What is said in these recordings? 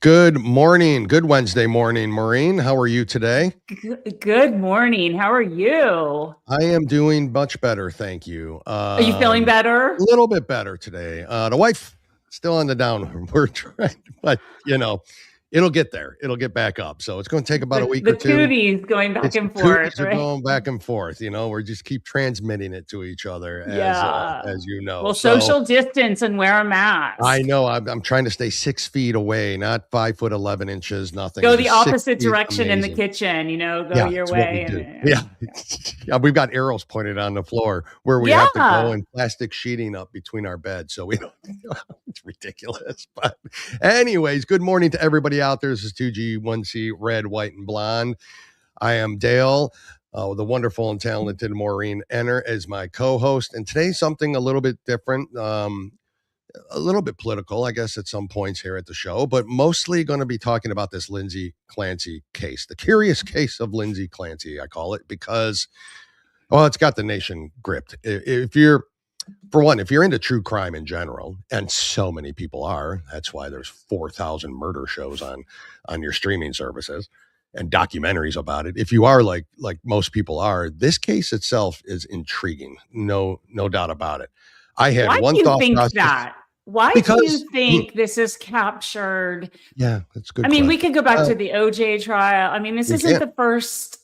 Good morning. Good Wednesday morning, Maureen. How are you today? Good morning. How are you? I am doing much better, thank you. Are you feeling A better? little bit better today. The wife still on the down. We're trying, but it'll get there. It'll get back up. So it's going to take about a week The or two. cooties going back It's the and forth, cooties are right? going back and forth. We're just keep transmitting it to each other Yeah. as you know. Well, So social distance and wear a I mask. know I'm trying to stay 6 feet away, not 5'11 inches, nothing. Go the Just six opposite feet, direction in the amazing. kitchen, go Yeah, your it's what we way. do. Yeah. Yeah, we've got arrows pointed on the floor where we have to go Yeah. and plastic sheeting up between our beds. So we don't, it's ridiculous. But anyways, good morning to everybody out there. This is 2G1C Red, White, and Blonde. I am Dale, the wonderful and talented Maureen Enner as my co-host. And today's something a little bit different. A little bit political, I guess, at some points here at the show, but mostly going to be talking about this Lindsay Clancy case, the curious case of Lindsay Clancy, I call it, because, well, it's got the nation gripped. If you're, for one, if you're into true crime in general, and so many people are, that's why there's 4,000 murder shows on your streaming services and documentaries about it. If you are like most people are, this case itself is intriguing. No doubt about it. I had Why one do you thought think process that? Why do you because think this is captured? yeah, that's a good I mean, we question. could go back to the OJ trial. I mean, this We isn't can't the first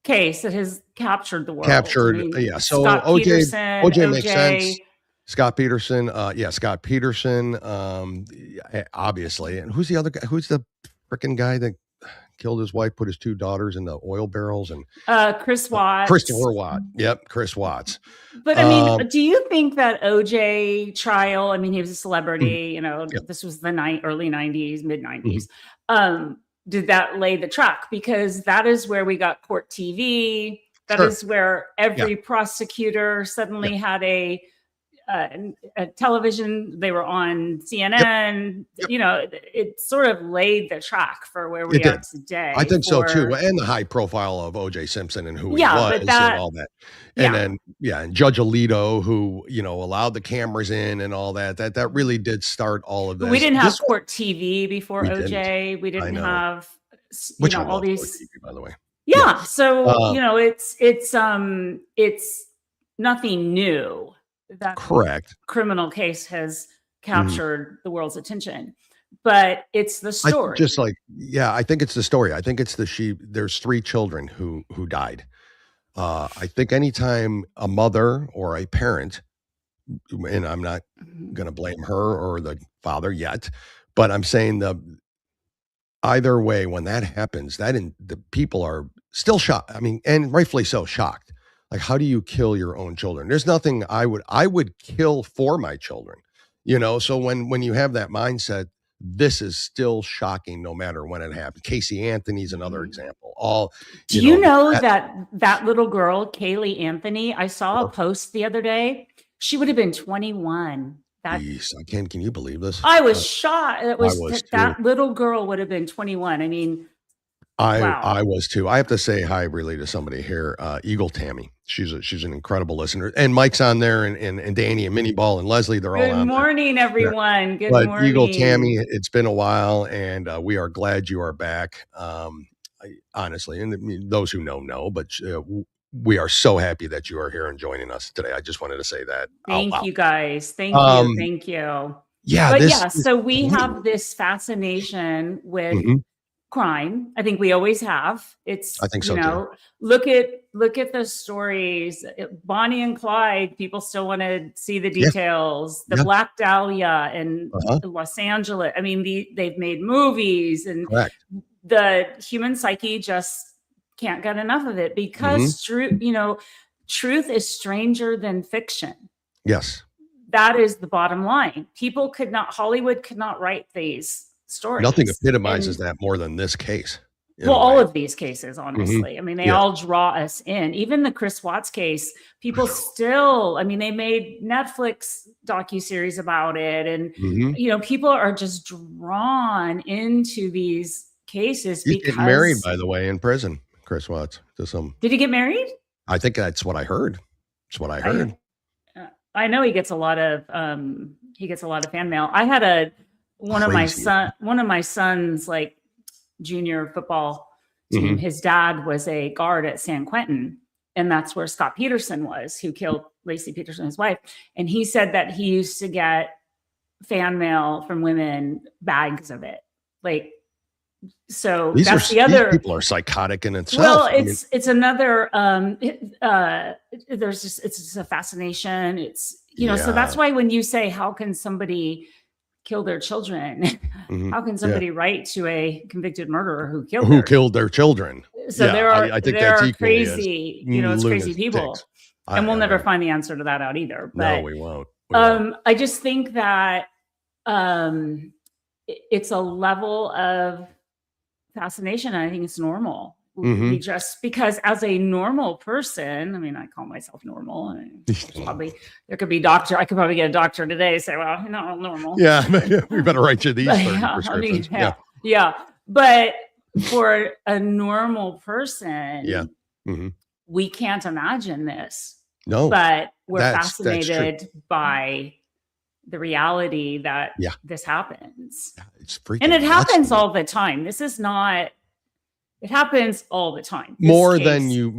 case that has captured the world. I captured, mean, so Scott Peterson, OJ makes sense. OJ. Scott Peterson, Scott Peterson, obviously. And who's the other guy? Who's the freaking guy that killed his wife, put his two daughters in the oil barrels? And Chris Watts. Christopher Watt. Yep, Chris Watts. But I mean, do you think that OJ trial, I mean, he was a celebrity, Yep. this was the early 90s, mid 90s. Mm-hmm. Did that lay the track? Because that is where we got court TV. That Sure. is where every prosecutor suddenly had a television. They were on CNN. Yep. It sort of laid the track for where we It are did. today. I think so too. And the high profile of OJ Simpson and who he was but and that, all that. And then, and Judge Alito, who, allowed the cameras in and all that, that really did start all of this. We didn't have court TV before OJ. Didn't. We didn't have, which all these, TV, by the way. Yeah. So, it's nothing new that correct criminal case has captured the world's attention, but it's the story. I think it's the story. I think it's there's 3 children who died. I think anytime a mother or a parent, and I'm not going to blame her or the father yet, but I'm saying either way, when that happens, the people are still shocked. I mean, and rightfully so, shocked. Like, how do you kill your own children? There's nothing I would kill for my children, So when you have that mindset, this is still shocking no matter when it happened. Casey Anthony's another example. Do you know that little girl, Kaylee Anthony? I saw a post the other day. She would have been 21. Can you believe this? I was shocked. That little girl would have been 21. I mean, wow. I was too. I have to say hi really to somebody here, Eagle Tammy. She's an incredible listener, and Mike's on there, and Danny and Minnie Ball and Leslie. They're all on. Good morning, everyone. Good morning, Eagle Tammy. It's been a while, and we are glad you are back. Honestly, and those who know, but we are so happy that you are here and joining us today. I just wanted to say that. Thank you, guys. Thank you. Yeah. So we have this fascination with crime. I think we always have. I think so too. Look at the stories. Bonnie and Clyde. People still want to see the details. The Black Dahlia in Los Angeles. I mean, they've made movies, and the human psyche just can't get enough of it because truth is stranger than fiction. Yes, that is the bottom line. Hollywood could not write these stories. Nothing epitomizes that more than this case. All of these cases, honestly. I mean, they all draw us in. Even the Chris Watts case, people still, they made Netflix docuseries about it. And, people are just drawn into these cases. He's getting married, by the way, in prison, Chris Watts. Did he get married? I think that's what I heard. That's what I heard. I know he gets a lot of fan mail. I had one of my son's like junior football team, his dad was a guard at San Quentin, and that's where Scott Peterson was, who killed Lacey Peterson, his wife. And he said that he used to get fan mail from women, bags of it. Like, so these the other people are psychotic in itself. Well, it's another there's just, it's just a fascination. It's, you know, so that's why when you say, how can somebody kill their children? How can somebody write to a convicted murderer who killed their children? So I think there are crazy, you know, it's crazy people. And we'll never find the answer to that out either. But, no, we won't. I just think that it's a level of fascination. I think it's normal. We just, because as a normal person, I mean, I call myself normal. And there could be doctor. I could probably get a doctor today and say, well, you're not normal. Yeah, we better write you these prescriptions. But for a normal person, we can't imagine this. No, but we're fascinated by the reality that this happens. It's freaking, and it happens all the time. This is not. It happens all the time. More than you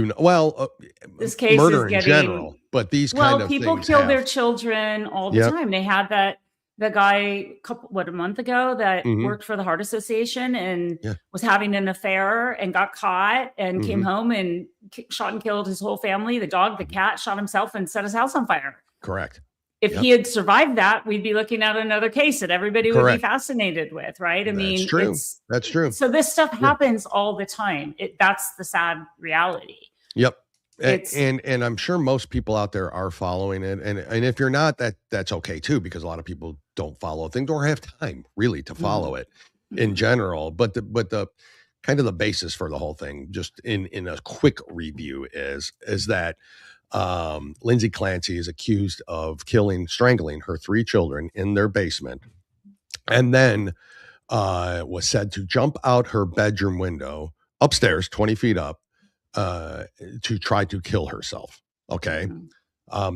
know. Well, this case murder is getting, in general, but these kind of people things kill their children all the time. They had the guy a month ago that worked for the Heart Association and was having an affair and got caught and came home and shot and killed his whole family. The dog, the cat, shot himself and set his house on fire. Correct. If he had survived that, we'd be looking at another case that everybody would be fascinated with, right? I mean, that's true. So this stuff happens all the time. That's the sad reality. Yep. And I'm sure most people out there are following it. And if you're not, that's okay too, because a lot of people don't follow things or have time really to follow it in general. But the kind of the basis for the whole thing, just in a quick review, is that Lindsay Clancy is accused of strangling her 3 children in their basement, and then was said to jump out her bedroom window upstairs 20 feet up to try to kill herself. Okay.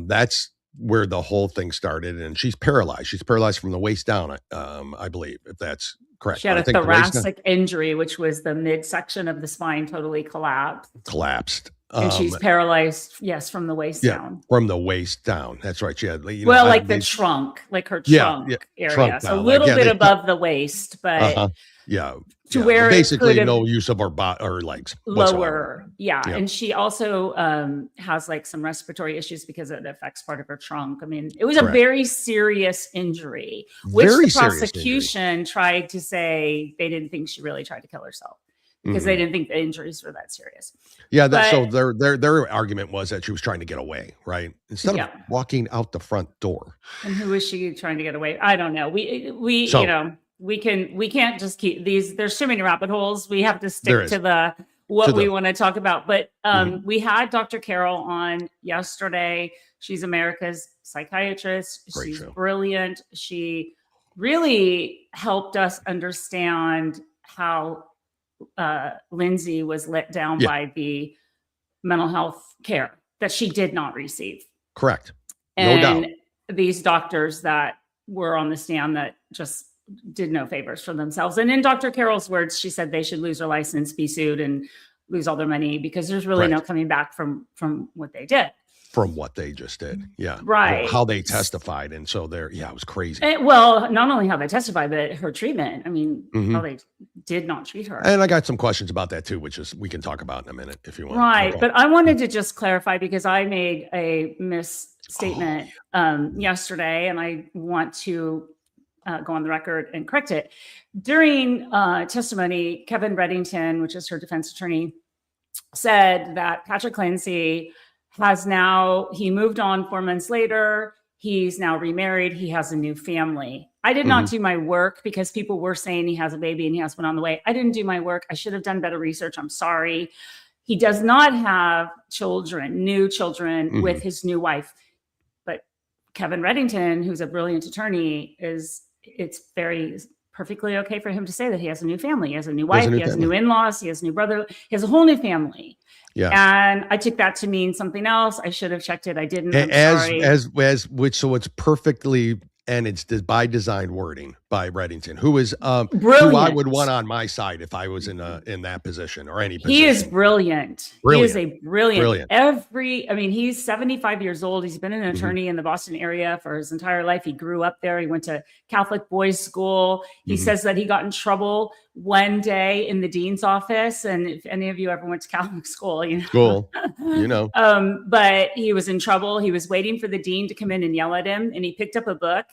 That's where the whole thing started. And she's paralyzed. She's paralyzed from the waist down, I believe, if that's correct. She had a thoracic injury, which was the midsection of the spine totally collapsed. And she's paralyzed, from the waist down. From the waist down. That's right. She had, the trunk, like her trunk area. Trunk so a little bit above the waist, but to where basically no use of her legs lower. And she also has like some respiratory issues because it affects part of her trunk. I mean, it was a very serious injury, which the prosecution tried to say they didn't think she really tried to kill herself, because they didn't think the injuries were that serious. So their argument was that she was trying to get away, right? Instead of walking out the front door. And who was she trying to get away? I don't know. We can't just keep these. There's too many rabbit holes. We have to stick to what we want to talk about. But we had Dr. Carol on yesterday. She's America's psychiatrist. She's brilliant. She really helped us understand how Lindsay was let down by the mental health care that she did not receive. Correct. No doubt. These doctors that were on the stand that just did no favors for themselves. And in Dr. Carol's words, she said they should lose their license, be sued, and lose all their money, because there's really no coming back from what they did. From what they just did. Yeah. Right. How they testified. And so it was crazy. Well, not only how they testified, but her treatment. I mean, how they did not treat her. And I got some questions about that too, which is we can talk about in a minute if you want. Right. But I wanted to just clarify, because I made a misstatement yesterday, and I want to go on the record and correct it. During testimony, Kevin Reddington, which is her defense attorney, said that Patrick Clancy he moved on 4 months later. He's now remarried. He has a new family. I did not do my work, because people were saying he has a baby and he has one on the way. I didn't do my work. I should have done better research. I'm sorry. He does not have new children with his new wife. But Kevin Reddington, who's a brilliant attorney, it's very perfectly okay for him to say that he has a new family. He has a new wife. He has new in-laws. He has a new brother. He has a whole new family. Yeah. And I took that to mean something else. I should have checked it. I didn't. I'm sorry. So it's perfectly And it's by design wording by Reddington, who is who I would want on my side if I was in that position or any position. He is brilliant. He is a brilliant. He's 75 years old. He's been an attorney in the Boston area for his entire life. He grew up there. He went to Catholic boys' school. He says that he got in trouble one day in the dean's office. And if any of you ever went to Catholic school, but he was in trouble. He was waiting for the dean to come in and yell at him. And he picked up a book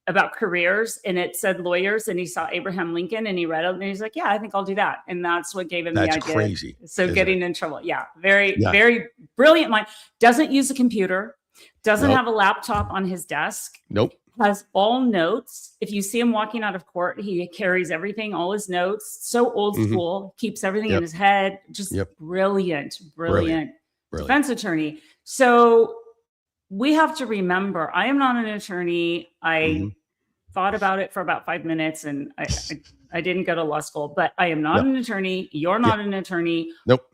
about careers and it said lawyers, and he saw Abraham Lincoln and he read it and he's like, yeah, I think I'll do that. And that's what gave him the idea. That's crazy. So getting in trouble. Yeah. Very brilliant mind. Doesn't use a computer, doesn't have a laptop on his desk. Nope. Has all notes. If you see him walking out of court, he carries everything, all his notes. So old school, keeps everything in his head. Just brilliant defense attorney. So we have to remember, I am not an attorney. I thought about it for about 5 minutes and I didn't go to law school, but I am not an attorney. You're not an attorney. Nope.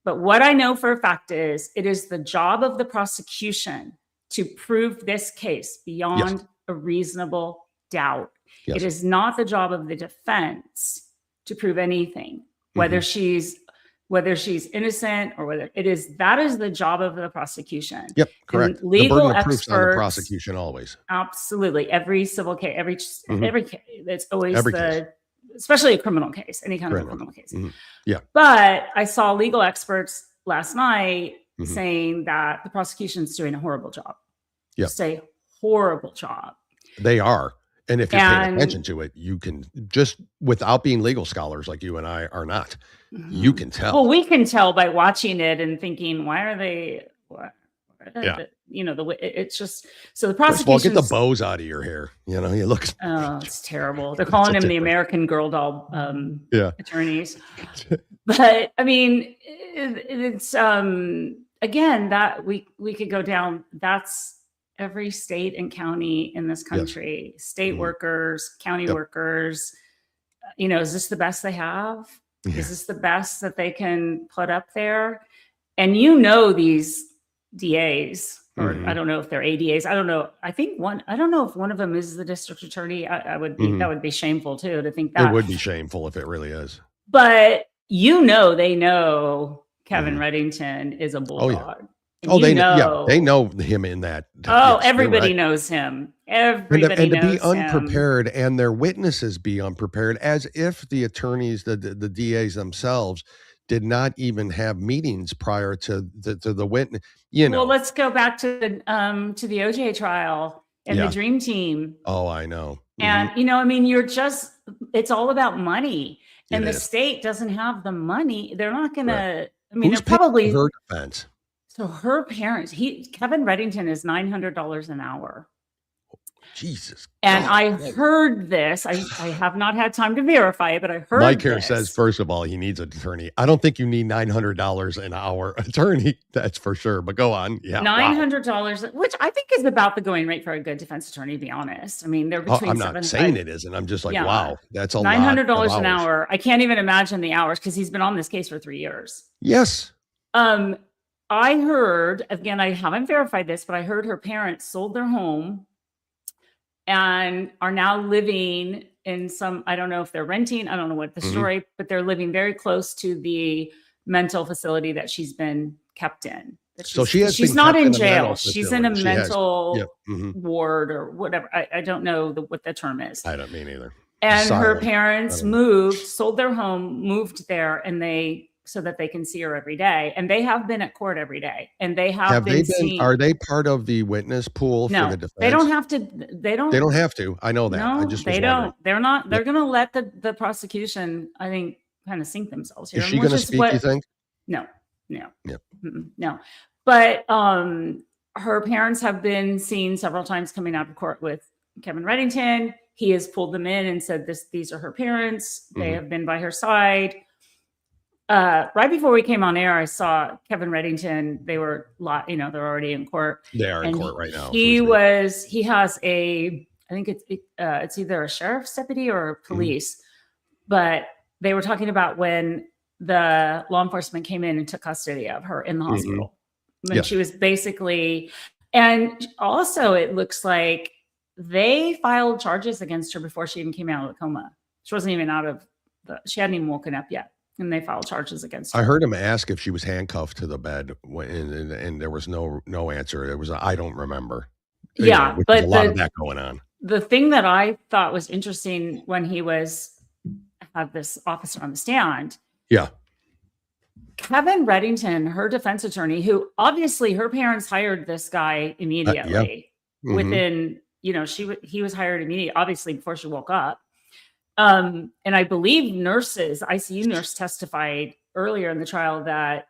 But what I know for a fact is it is the job of the prosecution to prove this case beyond a reasonable doubt. It is not the job of the defense to prove anything, whether she's innocent or whether that is the job of the prosecution. Yep, correct. And legal experts on the prosecution always. Absolutely. Every civil case, every case, it's always especially a criminal case, any kind of criminal case. Yeah. But I saw legal experts last night saying that the prosecution's doing a horrible job. Yeah. Just a horrible job. They are. And if you're paying attention to it, you can just, without being legal scholars like you and I are not, you can tell. Well, we can tell by watching it and thinking, why are they, it's just, so the prosecution. Get the bows out of your hair. You look. Oh, it's terrible. They're calling him the American Girl doll attorneys. But I mean, it's, again, that we could go down. That's every state and county in this country, state workers, county workers, is this the best they have? Yeah. Is this the best that they can put up there? And these DAs, or I don't know if they're ADAs. I don't know. I don't know if one of them is the district attorney. That would be shameful too, to think that. It would be shameful if it really is. But they know Kevin Reddington is a bulldog. Oh, they know him in that. Everybody knows him. Everybody knows him. And to be unprepared and their witnesses be unprepared, as if the attorneys, the DAs themselves, did not even have meetings prior to the witness. Well, let's go back to the OJ trial and the Dream Team. Oh, I know. And it's all about money, and the state doesn't have the money. They're not going to. They're probably her defense. So her parents, Kevin Reddington is $900 an hour. Jesus. And I heard this. I have not had time to verify it, but I heard Mike here says, first of all, he needs an attorney. I don't think you need $900 an hour attorney. That's for sure. But go on. Yeah. $900, which I think is about the going rate for a good defense attorney, to be honest. I mean, they're between I'm not saying it isn't. I'm just like, wow, that's a lot. $900 an hour. I can't even imagine the hours because he's been on this case for 3 years. Yes. I heard, again, I haven't verified this, but I heard her parents sold their home and are now living in I don't know if they're renting, I don't know what the story, but they're living very close to the mental facility that she's been kept in. She's not in jail. She's in a mental ward or whatever. I don't know what the term is. I don't mean either. And her parents sold their home, moved there, and so that they can see her every day. And they have been at court every day. And they have been seen. Are they part of the witness pool for the defense? They don't have to. They don't have to. I know that. No, they don't. They're not. They're going to let the prosecution, I think, kind of sink themselves here. Is she going to speak, you think? No. Yeah. No. But her parents have been seen several times coming out of court with Kevin Reddington. He has pulled them in and said, these are her parents. They have been by her side. Right before we came on air, I saw Kevin Reddington. They were, they're already in court. They are in court right now. He has I think it's either a sheriff's deputy or police, but they were talking about when the law enforcement came in and took custody of her in the hospital. When she was basically, and also it looks like they filed charges against her before she even came out of the coma. She wasn't even she hadn't even woken up yet. And they filed charges against her. I heard him ask if she was handcuffed to the bed, and there was no answer. There was I don't remember. Yeah, but a lot of that going on. The thing that I thought was interesting when he had this officer on the stand. Yeah. Kevin Reddington, her defense attorney, who obviously her parents hired this guy immediately. Within, he was hired immediately, obviously before she woke up. And I believe ICU nurse testified earlier in the trial that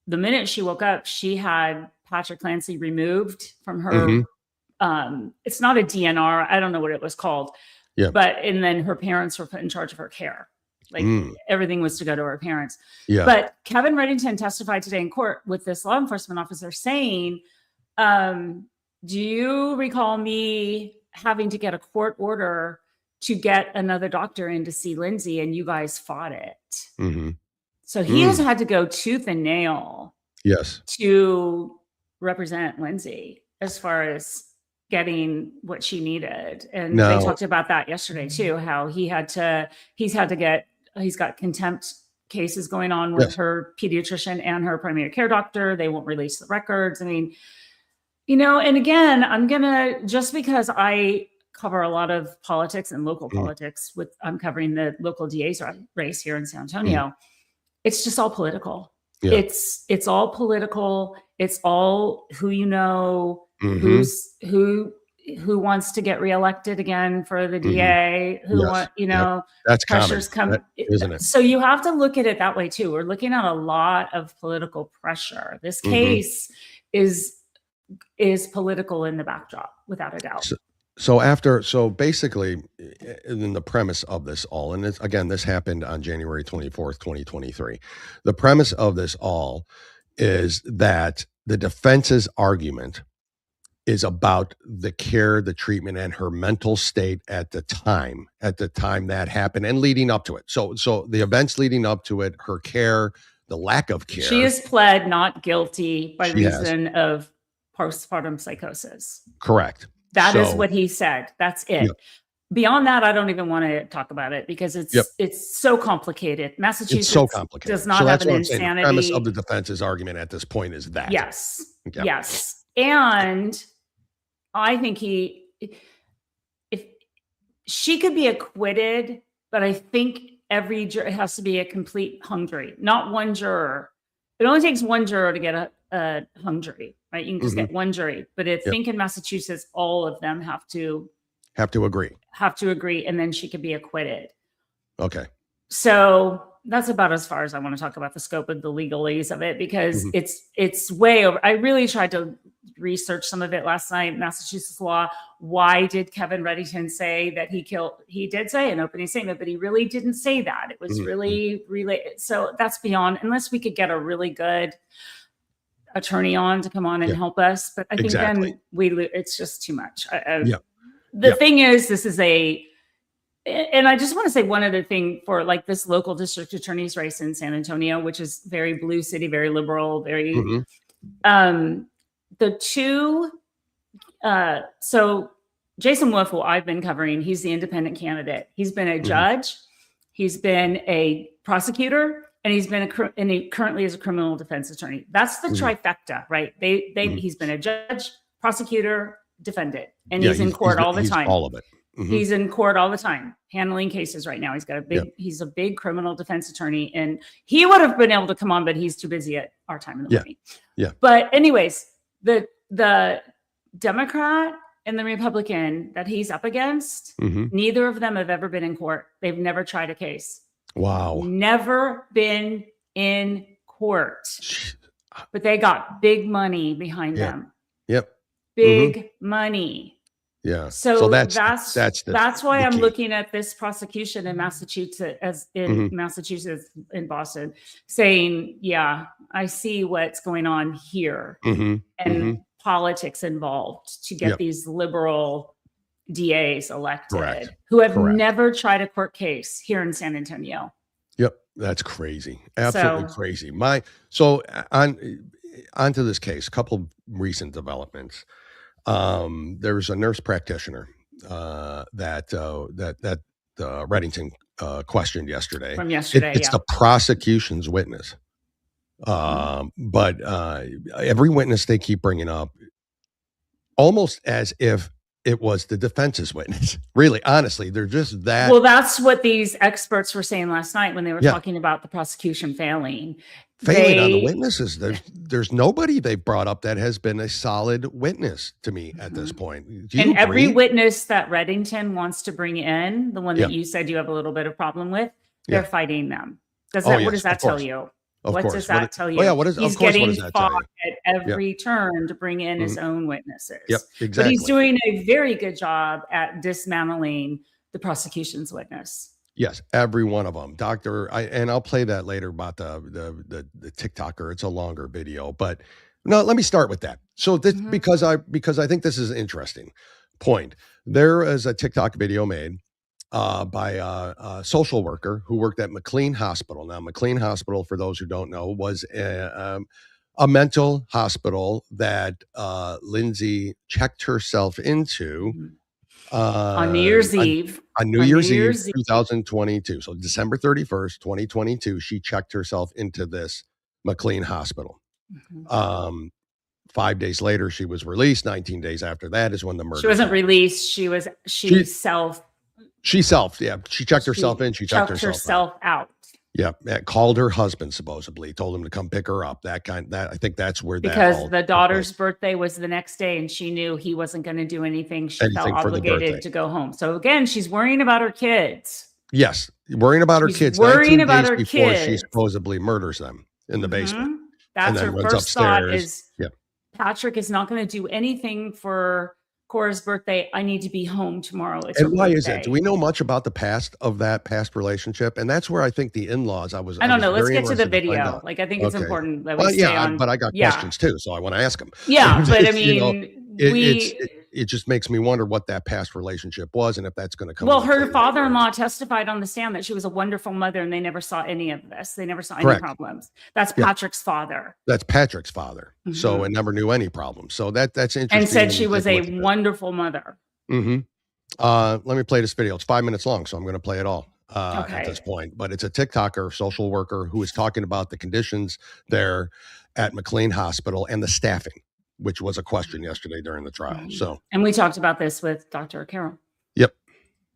the minute she woke up, she had Patrick Clancy removed from her. It's not a DNR. I don't know what it was called. Yeah. And then her parents were put in charge of her care. Like everything was to go to her parents. Yeah. But Kevin Reddington testified today in court with this law enforcement officer saying, do you recall me having to get a court order to get another doctor in to see Lindsay, and you guys fought it? So he has had to go tooth and nail to represent Lindsay as far as getting what she needed. And they talked about that yesterday too, how he's got contempt cases going on with her pediatrician and her primary care doctor. They won't release the records. I mean, and again, just because I cover a lot of politics and local politics I'm covering the local DA's race here in San Antonio. It's just all political. Yeah. It's all political. It's all who who wants to get reelected again for the DA, that's pressures common, isn't it? So you have to look at it that way too. We're looking at a lot of political pressure. This case is political in the backdrop, without a doubt. So basically, in the premise of this all, and this happened on January 24th, 2023. The premise of this all is that the defense's argument is about the care, the treatment, and her mental state at the time that happened and leading up to it. So the events leading up to it, her care, the lack of care. She is pled not guilty by reason of postpartum psychosis. Correct. That is what he said. That's it. Yep. Beyond that, I don't even want to talk about it because it's so complicated. Massachusetts does not have an insanity. The premise of the defense's argument at this point is that. Yes. Yep. Yes. And I think if she could be acquitted, but I think every juror has to be a complete hung jury, not one juror. It only takes one juror to get a hung jury, right? You can just get one jury, but I think in Massachusetts, all of them have to agree, and then she could be acquitted. Okay. So that's about as far as I want to talk about the scope of the legalese of it, because it's way over. I really tried to research some of it last night. Massachusetts law. Why did Kevin Reddington say that he did say an opening statement, but he really didn't say that. It was really related. So that's beyond, unless we could get a really good attorney on to come on and help us. But I think then it's just too much. The thing is, this is and I just want to say one other thing for like this local district attorney's race in San Antonio, which is very blue city, very liberal, very, the two, so Jason Wolf, who I've been covering, he's the independent candidate. He's been a judge, he's been a prosecutor, and he's been and he currently is a criminal defense attorney. That's the trifecta, right? He's been a judge, prosecutor, defendant, and he's in court all the time. All of it. He's in court all the time, handling cases right now. He's got he's a big criminal defense attorney, and he would have been able to come on, but he's too busy at our time in the morning. Yeah. But anyways, the Democrat and the Republican that he's up against, neither of them have ever been in court. They've never tried a case. Wow. Never been in court. But they got big money behind them. Yep. Big money. Yeah. So that's why I'm looking at this prosecution in Massachusetts, Massachusetts, in Boston, saying, I see what's going on here and politics involved to get these liberal DAs elected who have never tried a court case here in San Antonio. Yep. That's crazy. Absolutely crazy. So onto this case, a couple recent developments. There's a nurse practitioner that Reddington questioned yesterday. From yesterday, it's the prosecution's witness. But every witness they keep bringing up, almost as if it was the defense's witness. Really, honestly, they're just that. Well, that's what these experts were saying last night when they were talking about the prosecution failing. Failing on the witnesses. There's nobody they've brought up that has been a solid witness to me at this point. And every witness that Reddington wants to bring in, the one that you said you have a little bit of problem with, they're fighting them. What does that tell you? What does that tell you? He's getting fought at every turn to bring in his own witnesses. Yep, exactly. But he's doing a very good job at dismantling the prosecution's witness. Yes, every one of them. And I'll play that later about the TikToker. It's a longer video, but no, let me start with that. So this, because I think this is an interesting point. There is a TikTok video made by a social worker who worked at McLean Hospital. Now, McLean Hospital, for those who don't know, was a mental hospital that Lindsay checked herself into on New Year's Eve. On New Year's Eve, 2022. So December 31st, 2022, she checked herself into this McLean Hospital. 5 days later, she was released. 19 days after that is when the murder. She wasn't released. She checked herself in. She checked herself out. Yeah, called her husband, supposedly told him to come pick her up. I think that's where because the daughter's birthday was the next day, and she knew he wasn't going to do anything. She felt obligated to go home. So again, she's worrying about her kids. Yes, worrying about her kids. Worrying about her before kids. She supposedly murders them in the basement. That's her first thought. Is Patrick is not going to do anything for Cora's birthday. I need to be home tomorrow. And why is it? Do we know much about the past of that past relationship? And that's where I think the in-laws. I don't know. Let's get to the video. I think it's important that we stay on. But I got questions too, so I want to ask them. Yeah, but I mean, it just makes me wonder what that past relationship was, and if that's going to come. Well, her father-in-law testified on the stand that she was a wonderful mother, and they never saw any of this. They never saw any problems. That's Patrick's father. That's Patrick's father. So it never knew any problems. So that's interesting. And said she was a wonderful mother. Let me play this video. It's 5 minutes long, so I'm going to play it all at this point. But it's a TikToker, social worker, who is talking about the conditions there at McLean Hospital and the staffing, which was a question yesterday during the trial. And we talked about this with Dr. Carroll. Yep.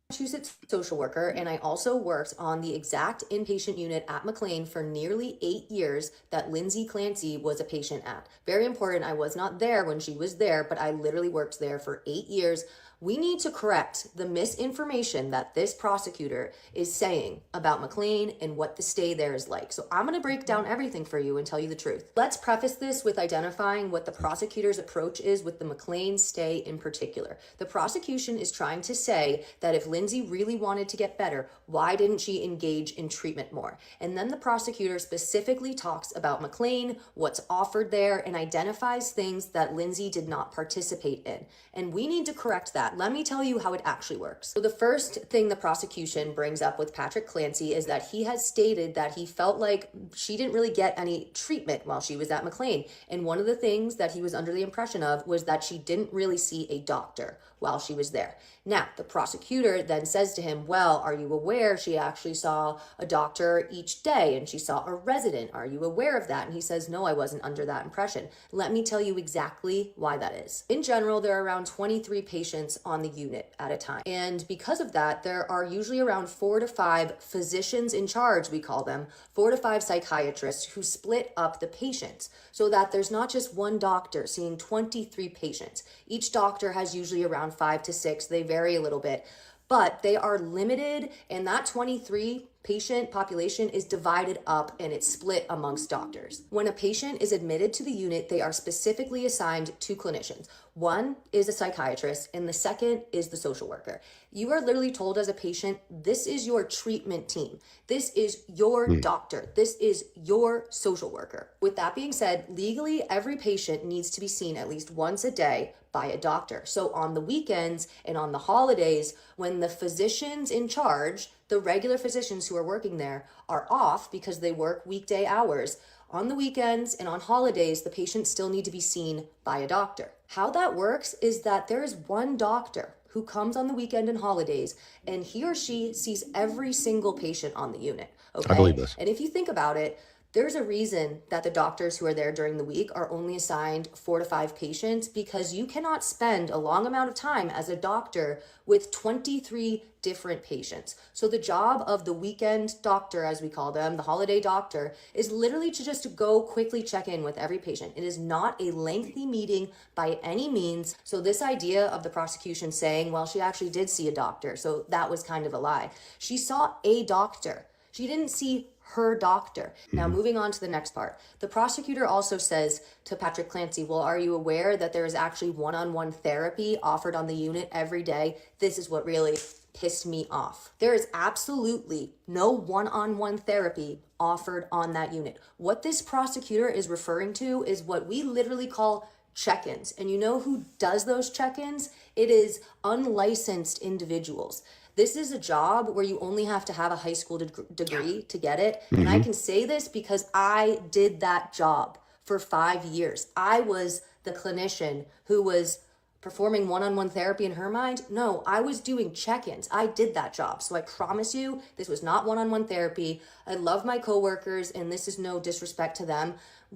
Massachusetts social worker, and I also worked on the exact inpatient unit at McLean for nearly 8 years that Lindsay Clancy was a patient at. Very important, I was not there when she was there, but I literally worked there for 8 years. We need to correct the misinformation that this prosecutor is saying about McLean and what the stay there is like. So I'm going to break down everything for you and tell you the truth. Let's preface this with identifying what the prosecutor's approach is with the McLean stay in particular. The prosecution is trying to say that if Lindsay really wanted to get better, why didn't she engage in treatment more? And then the prosecutor specifically talks about McLean, what's offered there, and identifies things that Lindsay did not participate in. And we need to correct that. Let me tell you how it actually works. So the first thing the prosecution brings up with Patrick Clancy is that he has stated that he felt like she didn't really get any treatment while she was at McLean. And one of the things that he was under the impression of was that she didn't really see a doctor while she was there. Now, the prosecutor then says to him, well, are you aware she actually saw a doctor each day and she saw a resident? Are you aware of that? And he says, no, I wasn't under that impression. Let me tell you exactly why that is. In general, there are around 23 patients on the unit at a time. And because of that, there are usually around 4 to 5 physicians in charge, we call them, 4 to 5 psychiatrists who split up the patients so that there's not just one doctor seeing 23 patients. Each doctor has usually around 5 to 6. They vary a little bit, but they are limited, and that 23 patient population is divided up and it's split amongst doctors. When a patient is admitted to the unit, they are specifically assigned 2 clinicians. One is a psychiatrist and the second is the social worker. You are literally told as a patient, this is your treatment team. This is your doctor. This is your social worker. With that being said, legally, every patient needs to be seen at least once a day by a doctor. So on the weekends and on the holidays, when the physicians in charge, the regular physicians who are working there, are off because they work weekday hours, on the weekends and on holidays, the patients still need to be seen by a doctor. How that works is that there is one doctor who comes on the weekend and holidays, and he or she sees every single patient on the unit. Okay? I believe this. And if you think about it, there's a reason that the doctors who are there during the week are only assigned 4 to 5 patients, because you cannot spend a long amount of time as a doctor with 23 different patients. So the job of the weekend doctor, as we call them, the holiday doctor, is literally to just go quickly check in with every patient. It is not a lengthy meeting by any means. So this idea of the prosecution saying, well, she actually did see a doctor, so that was kind of a lie. She saw a doctor. She didn't see her doctor. Now, moving on to the next part. The prosecutor also says to Patrick Clancy, well, are you aware that there is actually one-on-one therapy offered on the unit every day? This is what really pissed me off. There is absolutely no one-on-one therapy offered on that unit. What this prosecutor is referring to is what we literally call check-ins. And you know who does those check-ins? It is unlicensed individuals. This is a job where you only have to have a high school degree to get it. And I can say this because I did that job for 5 years. I was the clinician who was performing one-on-one therapy in her mind. No, I was doing check-ins. I did that job. So I promise you, this was not one-on-one therapy. I love my coworkers, and this is no disrespect to them.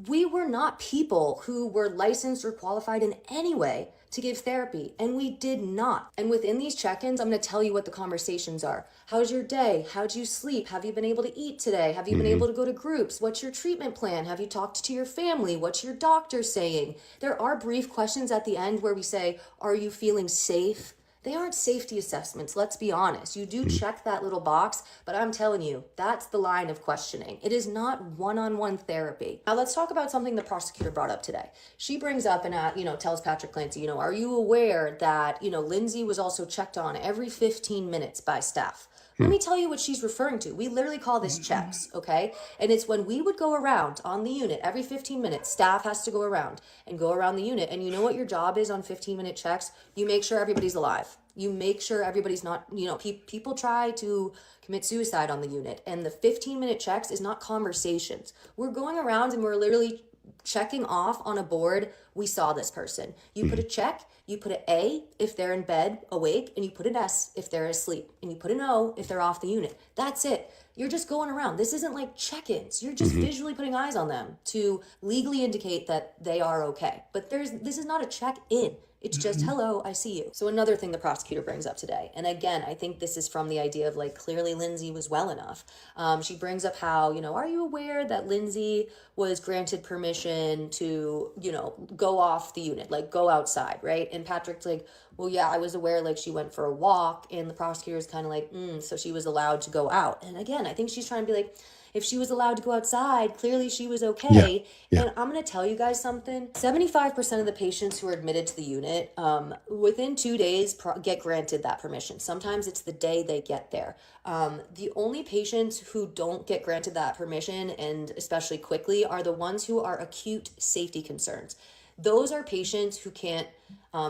We were not people who were licensed or qualified in any way to give therapy, and we did not. And within these check-ins, I'm going to tell you what the conversations are. How's your day? How'd you sleep? Have you been able to eat today? Have you been able to go to groups? What's your treatment plan? Have you talked to your family? What's your doctor saying? There are brief questions at the end where we say, are you feeling safe? They aren't safety assessments, let's be honest. You do check that little box, but I'm telling you, that's the line of questioning. It is not one-on-one therapy. Now let's talk about something the prosecutor brought up today. She brings up and tells Patrick Clancy, are you aware that, Lindsay was also checked on every 15 minutes by staff? Let me tell you what she's referring to. We literally call this checks, okay? And it's when we would go around on the unit every 15 minutes, staff has to go around the unit. And you know what your job is on 15-minute checks? You make sure everybody's alive. You make sure everybody's not, people try to commit suicide on the unit. And the 15-minute checks is not conversations. We're going around and we're literally checking off on a board. We saw this person. You put a check, you put an A if they're in bed awake, and you put an S if they're asleep, and you put an O if they're off the unit. That's it. You're just going around. This isn't like check-ins. You're just visually putting eyes on them to legally indicate that they are okay. But this is not a check-in. It's just, hello, I see you. So another thing the prosecutor brings up today, and again, I think this is from the idea of clearly Lindsay was well enough. She brings up how, are you aware that Lindsay was granted permission to, go off the unit, go outside, right? And Patrick's like, well, yeah, I was aware, she went for a walk, and the prosecutor's kind of like, so she was allowed to go out. And again, I think she's trying to be like, if she was allowed to go outside, clearly she was okay. Yeah. And I'm going to tell you guys something. 75% of the patients who are admitted to the unit, within 2 days, get granted that permission. Sometimes it's the day they get there. The only patients who don't get granted that permission, and especially quickly, are the ones who are acute safety concerns. Those are patients who can't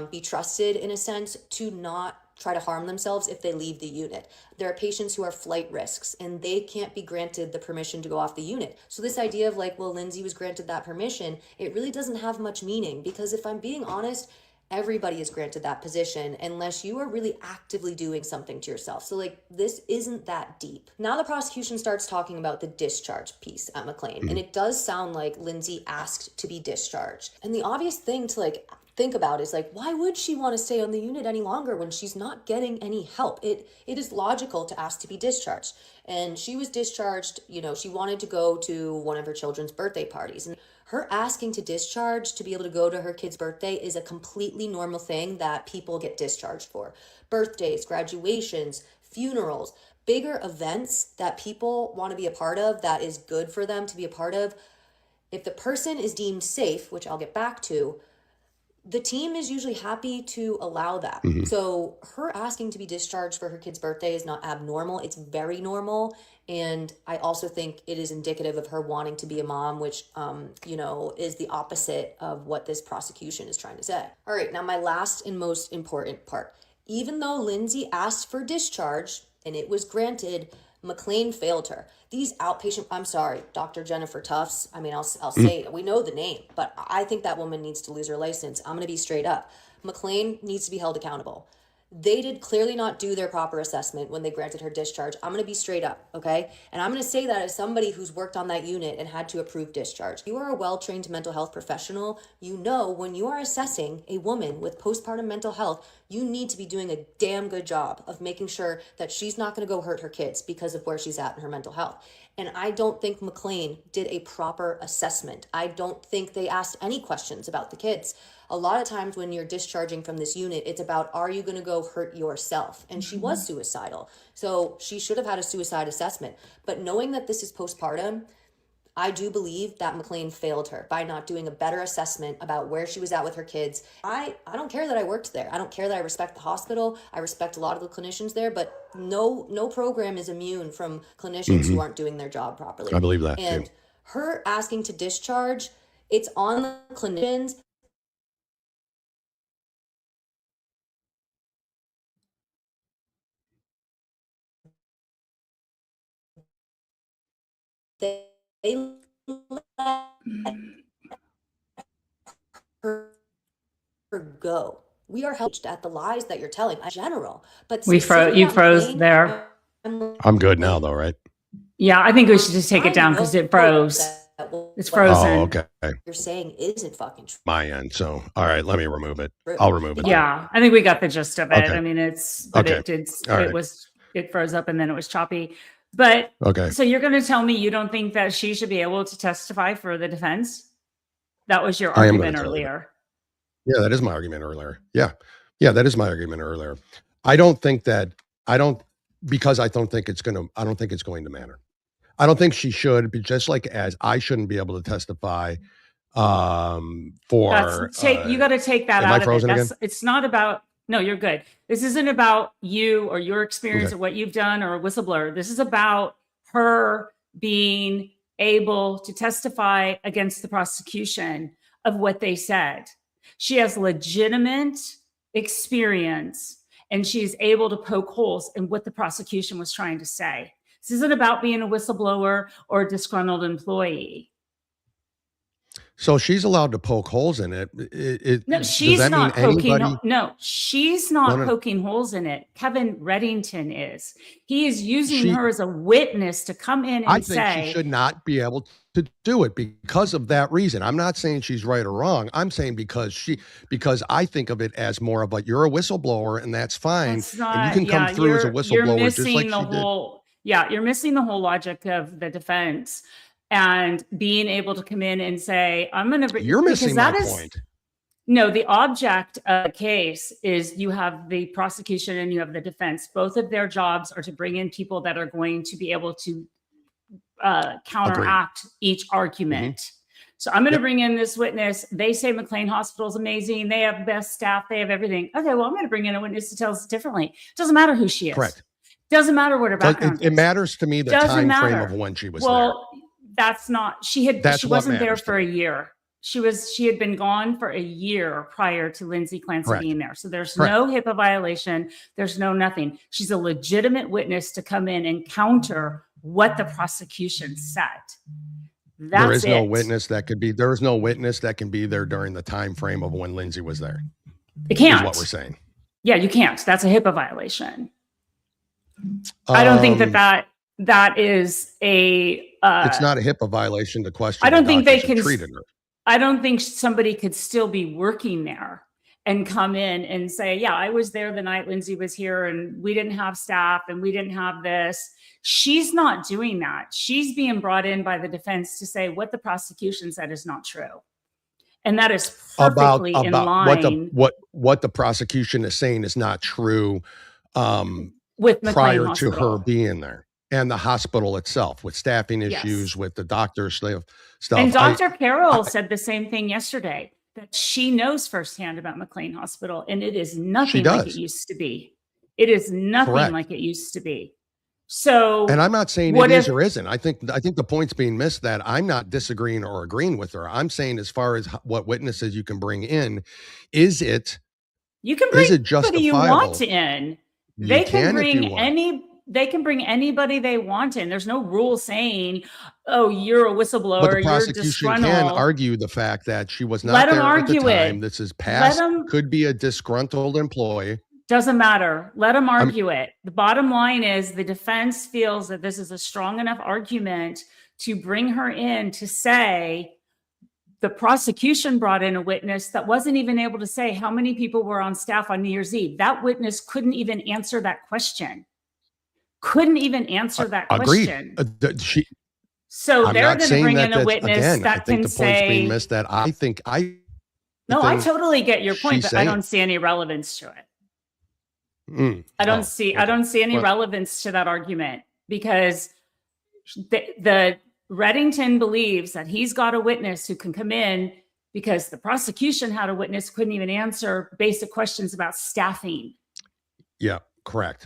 be trusted, in a sense, to not try to harm themselves if they leave the unit. There are patients who are flight risks, and they can't be granted the permission to go off the unit. So this idea of well, Lindsay was granted that permission, it really doesn't have much meaning, because if I'm being honest, everybody is granted that position unless you are really actively doing something to yourself. So this isn't that deep. Now the prosecution starts talking about the discharge piece at McLean, and it does sound like Lindsay asked to be discharged. And the obvious thing to think about is why would she want to stay on the unit any longer when she's not getting any help? It is logical to ask to be discharged. And she was discharged, she wanted to go to one of her children's birthday parties. And her asking to discharge to be able to go to her kid's birthday is a completely normal thing that people get discharged for. Birthdays, graduations, funerals, bigger events that people want to be a part of, that is good for them to be a part of. If the person is deemed safe, which I'll get back to, the team is usually happy to allow that. So her asking to be discharged for her kid's birthday is not abnormal. It's very normal. And I also think it is indicative of her wanting to be a mom, which, is the opposite of what this prosecution is trying to say. All right, now my last and most important part. Even though Lindsay asked for discharge and it was granted, McLean failed her. These outpatient, I'm sorry, Dr. Jennifer Tufts, I mean, I'll say, we know the name, but I think that woman needs to lose her license. I'm going to be straight up. McLean needs to be held accountable. They did clearly not do their proper assessment when they granted her discharge. I'm going to be straight up, okay? And I'm going to say that as somebody who's worked on that unit and had to approve discharge. You are a well-trained mental health professional. You know when you are assessing a woman with postpartum mental health, you need to be doing a damn good job of making sure that she's not going to go hurt her kids because of where she's at in her mental health. And I don't think McLean did a proper assessment. I don't think they asked any questions about the kids. A lot of times when you're discharging from this unit, it's about, are you going to go hurt yourself? And she was suicidal. So she should have had a suicide assessment. But knowing that this is postpartum, I do believe that McLean failed her by not doing a better assessment about where she was at with her kids. I don't care that I worked there. I don't care that I respect the hospital. I respect a lot of the clinicians there, but no program is immune from clinicians who aren't doing their job properly. I believe that and too. Her asking to discharge, it's on the clinicians. They let her go. We are helped at the lies that you're telling in general, but you froze there. I'm good now though, right? Yeah, I think we should just take it down because it froze. It's frozen. Oh, okay. You're saying isn't fucking true. My end. So, all right, let me remove it. I'll remove it. Yeah, I think we got the gist of it. Okay. I mean, it froze up and then it was choppy. But okay. So you're going to tell me you don't think that she should be able to testify for the defense? That was your argument earlier. Yeah, that is my argument earlier. Yeah, that is my argument earlier. Because I don't think it's going to matter. I don't think she should be, just like as I shouldn't be able to testify for. You got to take that out of it. Again? It's not about. No, you're good. This isn't about you or your experience or what you've done or a whistleblower. This is about her being able to testify against the prosecution of what they said. She has legitimate experience and she's able to poke holes in what the prosecution was trying to say. This isn't about being a whistleblower or a disgruntled employee. So she's allowed to poke holes in it. No, she's not poking. No, she's not poking holes in it. Kevin Reddington is. He is using her as a witness to come in and say. I think she should not be able to do it because of that reason. I'm not saying she's right or wrong. I'm saying because I think of it as more of you're a whistleblower and that's fine. And you can come through as a whistleblower just like she did. Yeah, you're missing the whole logic of the defense. And being able to come in and say, I'm going to... You're missing my point. No, the object of the case is you have the prosecution and you have the defense. Both of their jobs are to bring in people that are going to be able to counteract each argument. So I'm going to bring in this witness. They say McLean Hospital is amazing. They have best staff. They have everything. Okay, well, I'm going to bring in a witness to tell us differently. It doesn't matter who she is. Correct. Doesn't matter what her background is. It matters to me the time frame of when she was there. That's not, she wasn't there for a year. She had been gone for a year prior to Lindsay Clancy being there. So there's no HIPAA violation. There's no nothing. She's a legitimate witness to come in and counter what the prosecution said. There is no witness that can be there during the time frame of when Lindsay was there. It can't. Is what we're saying. Yeah, you can't. That's a HIPAA violation. I don't think that is a... it's not a HIPAA violation to question. I don't think they can treat her. I don't think somebody could still be working there and come in and say, yeah, I was there the night Lindsay was here and we didn't have staff and we didn't have this. She's not doing that. She's being brought in by the defense to say what the prosecution said is not true. And that is perfectly in line. What the prosecution is saying is not true with prior to her being there. And the hospital itself, with staffing issues, with the doctor stuff. And Dr. Carroll said the same thing yesterday, that she knows firsthand about McLean Hospital, and it is nothing like it used to be. It is nothing like it used to be. So, and I'm not saying it is or isn't. I think the point's being missed that I'm not disagreeing or agreeing with her. I'm saying as far as what witnesses you can bring in, is it justifiable? You can bring anybody you want in. They can bring any. bring anybody they want in. There's no rule saying, oh, you're a whistleblower, but the you're prosecution disgruntled. can argue the fact that she was not there at the time. This is past, could be a disgruntled employee. Doesn't matter. Let them argue it. The bottom line is the defense feels that this is a strong enough argument to bring her in to say, the prosecution brought in a witness that wasn't even able to say how many people were on staff on New Year's Eve. That witness couldn't even answer that question. Question. So they're going to bring in a witness that can say. Being missed that I totally get your point, but I don't see any relevance to it. I don't see any relevance to that argument, because the Reddington believes that he's got a witness who can come in because the prosecution had a witness who couldn't even answer basic questions about staffing. Yeah, correct.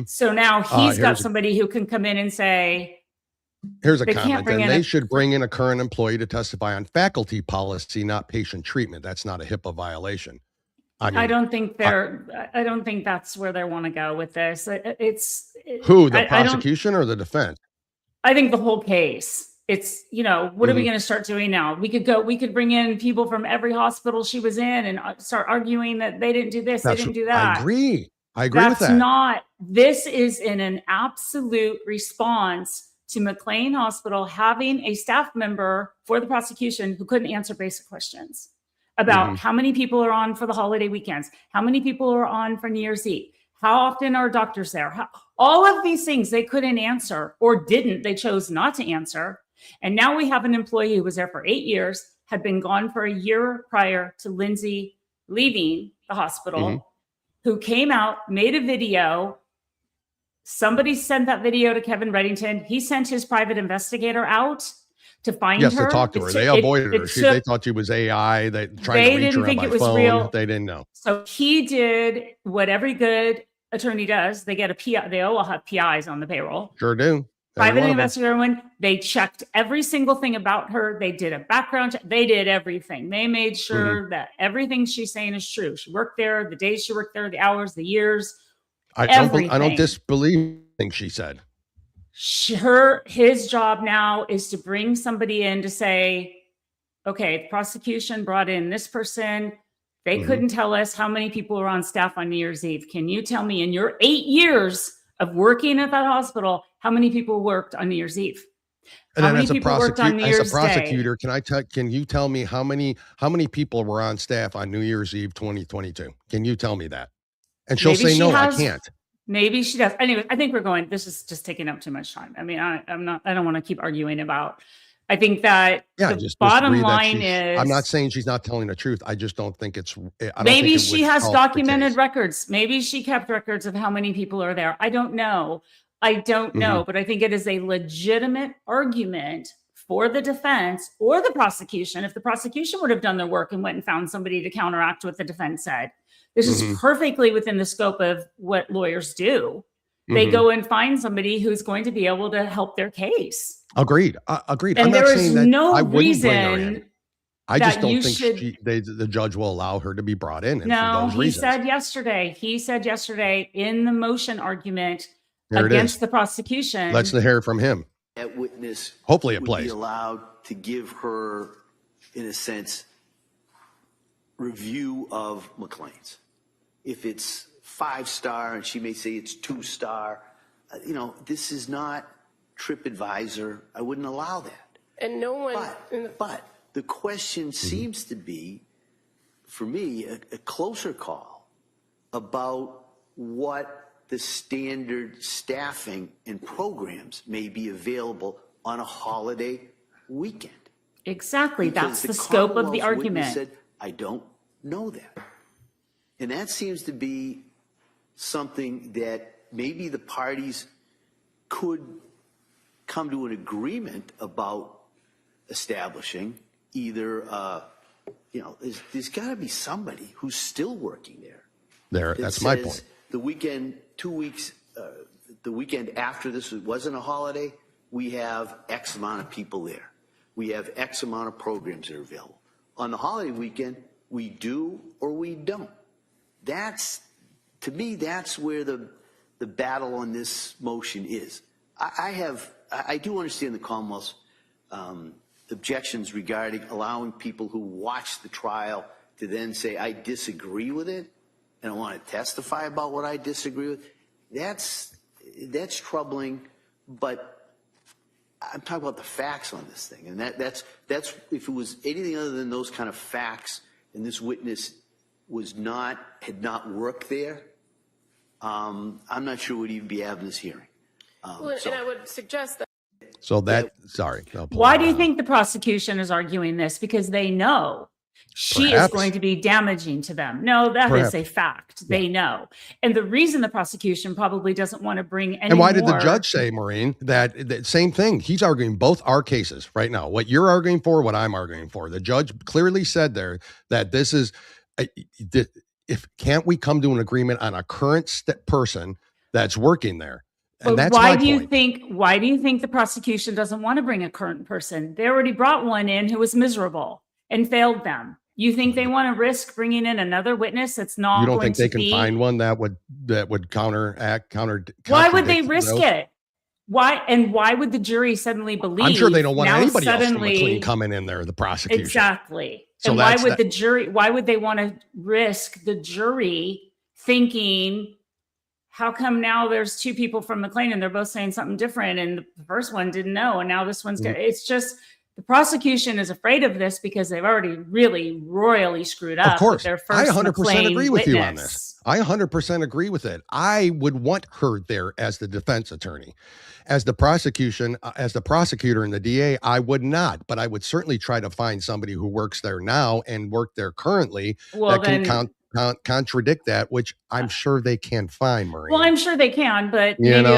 So now he's got somebody who can come in and say, here's a comment. Then they should bring in a current employee to testify on faculty policy, not patient treatment. That's not a HIPAA violation. I don't think that's where they want to go with this. The prosecution or the defense? I think the whole case. It's, what are we going to start doing now? We could bring in people from every hospital she was in and start arguing that they didn't do this, they didn't do that. I agree with that. This is in an absolute response to McLean Hospital having a staff member for the prosecution who couldn't answer basic questions about how many people are on for the holiday weekends, how many people are on for New Year's Eve, how often are doctors there, all of these things they couldn't answer, or didn't. They chose not to answer. And now we have an employee who was there for 8 years, had been gone for a year prior to Lindsay leaving the hospital, who came out, made a video. Somebody sent that video to Kevin Reddington. He sent his private investigator out to find her. Yes, to talk to her. They avoided her. They thought she was AI. They didn't think it was real. They didn't know. So he did what every good attorney does. They get a PI. They all have PIs on the payroll. Sure do. Private investigator went. They checked every single thing about her. They did a background check. They did everything. They made sure that everything she's saying is true. She worked there, the days she worked there, the hours, the years. I don't disbelieve anything she said. His job now is to bring somebody in to say, okay, the prosecution brought in this person. They couldn't tell us how many people were on staff on New Year's Eve. Can you tell me in your 8 years of working at that hospital, how many people worked on New Year's Eve? And then as a prosecutor, can you tell me how many people were on staff on New Year's Eve 2022? Can you tell me that? And she'll say, no, I can't. Maybe she does. Anyway, I think this is just taking up too much time. I mean, I don't want to keep arguing about. I think that the bottom line is, I'm not saying she's not telling the truth. I just don't think it's. Maybe she has documented records. Maybe she kept records of how many people are there. I don't know. But I think it is a legitimate argument for the defense or the prosecution. If the prosecution would have done their work and went and found somebody to counteract what the defense said, this is perfectly within the scope of what lawyers do. They go and find somebody who's going to be able to help their case. Agreed. And I'm there is no reason. I just don't think the judge will allow her to be brought in. No, he said yesterday in the motion argument against the prosecution. Let's hear from him. That witness hopefully it would plays. Be allowed to give her, in a sense, review of McLean's. If it's 5-star and she may say it's 2-star, this is not TripAdvisor. I wouldn't allow that. And no one. But the question seems to be, for me, a closer call about what the standard staffing and programs may be available on a holiday weekend. Exactly. That's the scope of the argument. Said, I don't know that. And that seems to be something that maybe the parties could come to an agreement about establishing. Either, there's got to be somebody who's still working there. That's my point. The weekend, 2 weeks, the weekend after this wasn't a holiday, we have X amount of people there. We have X amount of programs that are available. On the holiday weekend, we do or we don't. To me, that's where the the battle on this motion is. I do understand the Commonwealth's objections regarding allowing people who watch the trial to then say, I disagree with it, and I want to testify about what I disagree with. That's troubling, but I'm talking about the facts on this thing. And that's if it was anything other than those kind of facts, and this witness had not worked there, I'm not sure we'd even be having this hearing. And I would suggest that. So that, sorry. Why do you think the prosecution is arguing this? Because they know she is going to be damaging to them. No, that is a fact. They know. And the reason the prosecution probably doesn't want to bring any. And why did the judge say, Maureen, that same thing? He's arguing both our cases right now. What you're arguing for, what I'm arguing for. The judge clearly said there that this is, can't we come to an agreement on a current person that's working there? And but why do you think the prosecution doesn't want to bring a current person? They already brought one in who was miserable and failed them. You think they want to risk bringing in another witness that's not? You don't think they can find one that would counter? Why would they risk it? Why would the jury suddenly believe? I'm sure they don't want anybody else from McLean coming in there. The prosecution, exactly. So and why would the jury? Why would they want to risk the jury thinking? How come now there's two people from McLean and they're both saying something different, and the first one didn't know, and now this one's good. It's just the prosecution is afraid of this because they've already really royally screwed up. Of course, their first I 100% agree with witness. You on this. I 100% agree with it. I would want her there as the defense attorney, as the prosecution, as the prosecutor and the DA. I would not, but I would certainly try to find somebody who works there now and work there currently that can contradict that, which I'm sure they can find, Marie. Well, I'm sure they can, but maybe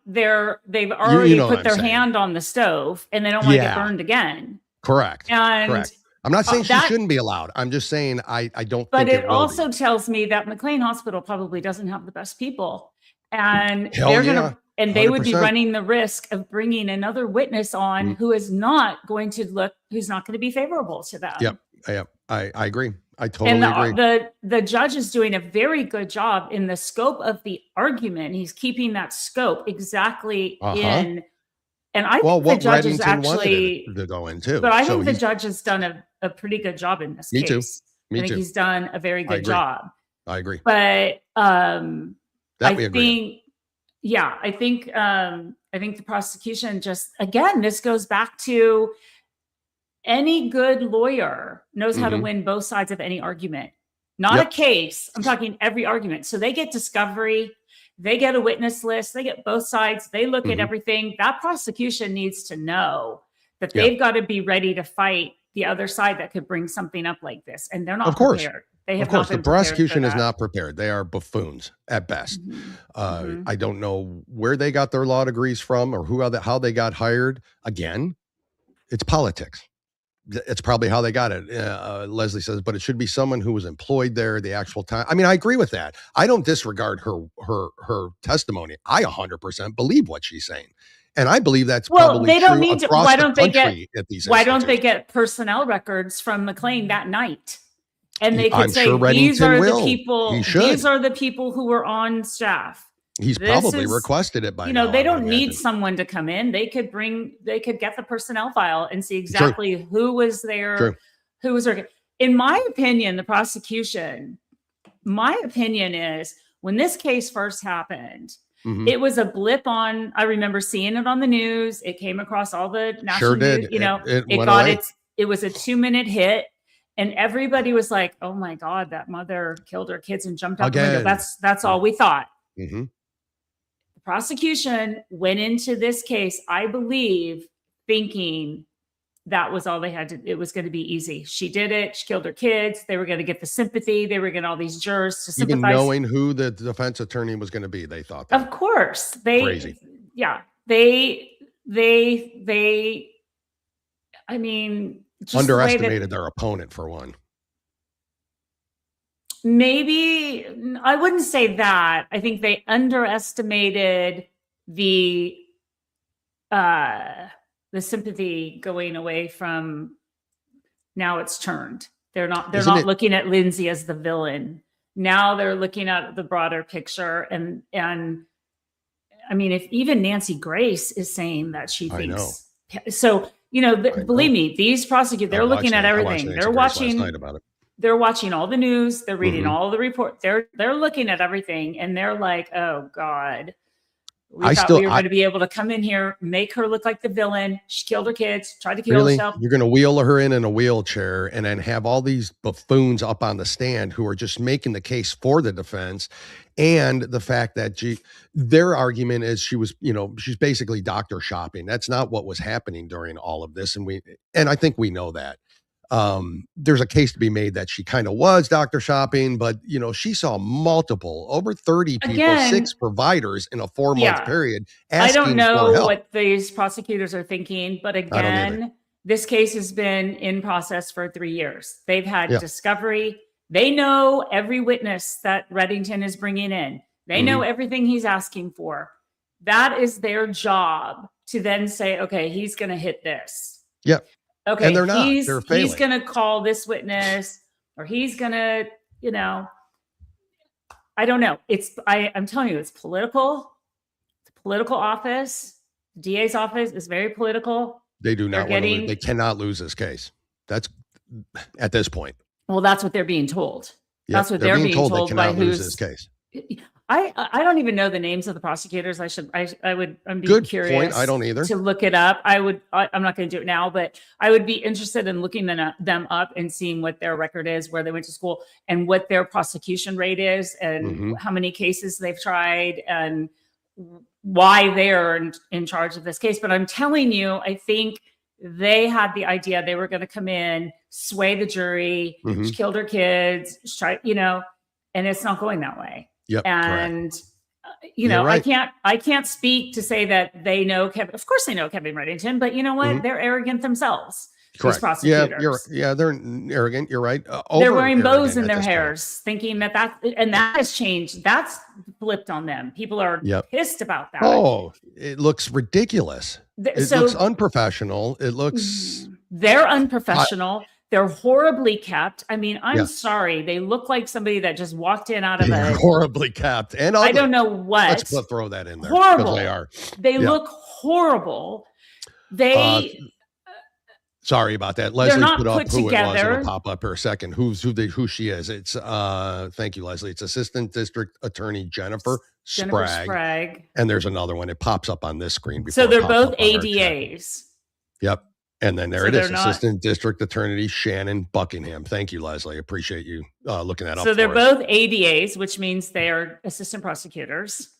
they've already put their hand on the stove and they don't want to get burned again. Correct. Correct. I'm not saying she shouldn't be allowed. I'm just saying I don't. But it also tells me that McLean Hospital probably doesn't have the best people, and they would be running the risk of bringing another witness on who is not going to be favorable to them. Yep. I agree. I totally agree. The judge is doing a very good job in the scope of the argument. He's keeping that scope exactly in. And I think the judge is actually to go into. But I think the judge has done a pretty good job in this case. I think he's done a very good job. I agree. But I think the prosecution just, again, this goes back to any good lawyer knows how to win both sides of any argument. Not a case. I'm talking every argument. So they get discovery. They get a witness list. They get both sides. They look at everything. That prosecution needs to know that they've got to be ready to fight the other side that could bring something up like this. And they're not prepared. They have not been the prosecution is not prepared. They are buffoons at best. I don't know where they got their law degrees from or how they got hired. Again, it's politics. It's probably how they got it. Leslie says, but it should be someone who was employed there the actual time. I mean, I agree with that. I don't disregard her testimony. I 100% believe what she's saying. And I believe that's probably they don't true need to, across why the don't they country get at these why don't they get personnel records from McLean that night? And they could say, these are the people who were on staff. He's probably requested it by now. They don't need someone to come in. They could get the personnel file and see exactly who was there, who was working. In my opinion, the prosecution, my opinion is when this case first happened, it was a blip on, I remember seeing it on the news. It came across all the national news, it was a 2-minute hit. And everybody was like, oh my God, that mother killed her kids and jumped out the window. That's all we thought. The prosecution went into this case, I believe, thinking that was all they had to, it was going to be easy. She did it. She killed her kids. They were going to get the sympathy. They were getting all these jurors to sympathize. Even knowing who the defense attorney was going to be, they thought that. Of course. Crazy. Yeah. I mean, underestimated their opponent for one. Maybe I wouldn't say that. I think they underestimated the sympathy going away from now it's turned. They're not looking at Lindsay as the villain. Now they're looking at the broader picture and I mean, if even Nancy Grace is saying that she thinks, so, believe me, these prosecutors, they're looking at everything. They're watching all the news. They're reading all the reports. They're looking at everything, and they're like, oh God, we thought we were going to be able to come in here, make her look like the villain. She killed her kids, tried to kill herself. You're going to wheel her in a wheelchair and then have all these buffoons up on the stand who are just making the case for the defense. And the fact that their argument is she was, she's basically doctor shopping. That's not what was happening during all of this. And I think we know that. There's a case to be made that she kind of was doctor shopping, but she saw over 30 people, 6 providers in a 4-month period. I don't know what these prosecutors are thinking, but again, this case has been in process for 3 years. They've had discovery. They know every witness that Reddington is bringing in. They know everything he's asking for. That is their job to then say, okay, he's going to hit this. Yep. Okay, and they're not. They're failing. He's going to call this witness, or he's going to, I don't know. I'm telling you, it's political. It's a political office. The DA's office is very political. They do not want to lose. They cannot lose this case. That's at this point. Well, that's what they're being told. Yep. That's what they're being told they cannot lose this case. I don't even know the names of the prosecutors. I'm Good curious. Point. I don't either. To look it up. I'm not going to do it now, but I would be interested in looking them up and seeing what their record is, where they went to school, and what their prosecution rate is, and how many cases they've tried, and why they're in charge of this case. But I'm telling you, I think they had the idea they were going to come in, sway the jury, she killed her kids, and it's not going that way. Yep, and right. I can't speak to say that they know Kevin. Of course they know Kevin Reddington, but you know what? They're arrogant themselves. Correct. These prosecutors. They're arrogant. You're right. They're wearing bows in their hairs, thinking that has changed. That's flipped on them. People are pissed about that. Oh, it looks ridiculous. It looks unprofessional. It looks. They're unprofessional. They're horribly kept. I mean, I'm sorry. They look like somebody that just walked in out of a horribly kept. And I don't know what. Let's throw that in there. Horrible. They are. They look horrible. Sorry about that. Leslie put up who it was. It'll pop up here a second. Who she is. It's thank you, Leslie. It's Assistant District Attorney Jennifer Sprague. And there's another one. It pops up on this screen. So they're both ADAs. Yep. And then there it is, Assistant District Attorney Shannon Buckingham. Thank you, Leslie. Appreciate you looking that up. So they're both ADAs, which means they are assistant prosecutors.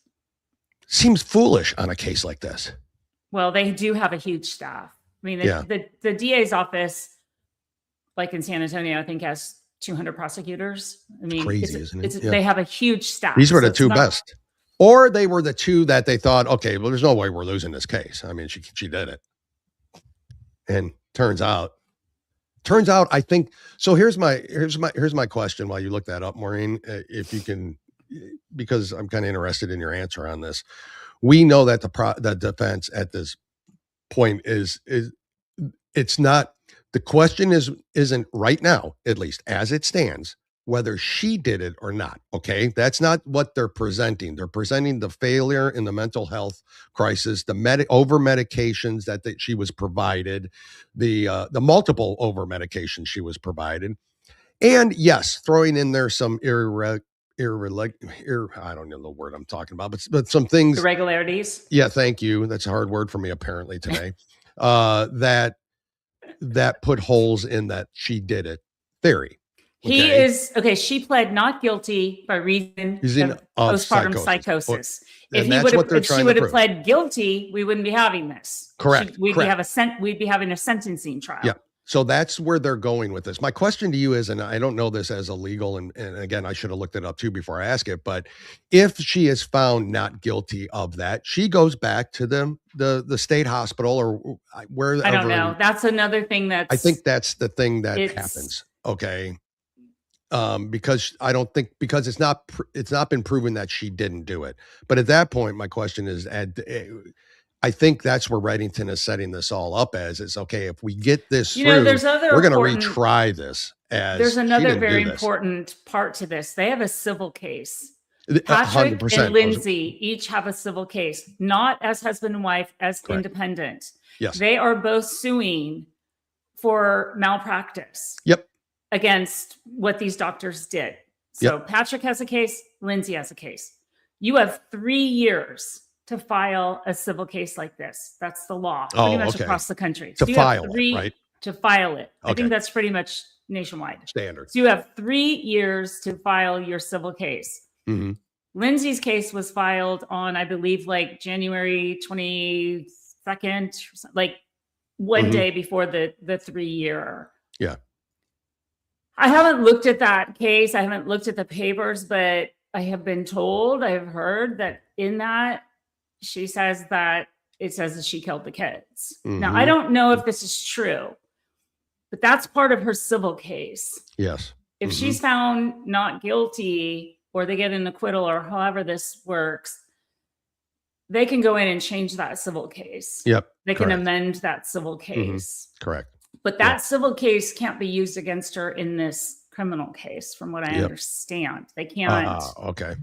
Seems foolish on a case like this. Well, they do have a huge staff. I mean, the DA's office, like in San Antonio, I think has 200 prosecutors. I mean, crazy, isn't it? They have a huge staff. These were the two best. Or they were the two that they thought, okay, well, there's no way we're losing this case. I mean, she did it. And turns out, I think so. Here's my question while you look that up, Maureen, if you can, because I'm kind of interested in your answer on this. We know that the defense at this point is it's not, the question isn't right now, at least as it stands, whether she did it or not. Okay. That's not what they're presenting. They're presenting the failure in the mental health crisis, the over medications that she was provided, the multiple over medications she was provided. And yes, throwing in there some I don't know the word I'm talking about, but some things. Irregularities. Yeah. Thank you. That's a hard word for me apparently today. That put holes in that she did it theory. She pled not guilty by reason of postpartum psychosis. If she would have pled guilty, we wouldn't be having this. Correct. We'd be having a sentencing trial. Yeah. So that's where they're going with this. My question to you is, and I don't know this as a legal, and again, I should have looked it up too before I ask it, but if she is found not guilty of that, she goes back to the state hospital or wherever. I don't know. That's another thing I think that's the thing that happens. Okay. Because it's not been proven that she didn't do it. But at that point, my question is, I think that's where Reddington is setting this all up as is, okay, if we get this through, we're going to retry this. There's another very important part to this. They have a civil case. Patrick 100%. And Lindsay each have a civil case, not as husband and wife, as Correct. Independent. Yes. They are both suing for malpractice. Yep. Against what these doctors did. So yep. Patrick has a case, Lindsay has a case. You have 3 years to file a civil case like this. That's the law, pretty much across the country. To file it, right? To file it. Okay. I think that's pretty much nationwide. Standard. So you have 3 years to file your civil case. Mm-hmm. Lindsay's case was filed on, I believe, like January 22nd, like one mm-hmm. day before the 3 year. Yeah. I haven't looked at that case. I haven't looked at the papers, but I have been told, I have heard that in that, she says that it says that she killed the kids. Mm-hmm. Now, I don't know if this is true, but that's part of her civil case. Yes. If she's found not guilty or they get an acquittal or however this works, they can go in and change that civil case. Yep. They can amend that civil case. Correct. But that civil case can't be used against her in this criminal case, from what I understand. They can't. Okay.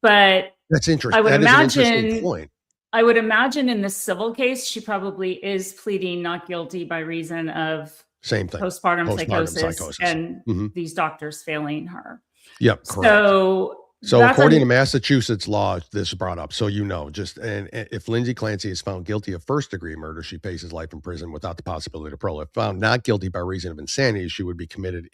But that's interesting. I would imagine. An interesting point. I would imagine in the civil case, she probably is pleading not guilty by reason of same thing, postpartum psychosis. And these doctors failing her. Yep. Correct. So according to Massachusetts law, this is brought up. So, and if Lindsay Clancy is found guilty of first-degree murder, she faces life in prison without the possibility of parole. If found not guilty by reason of insanity, she would be committed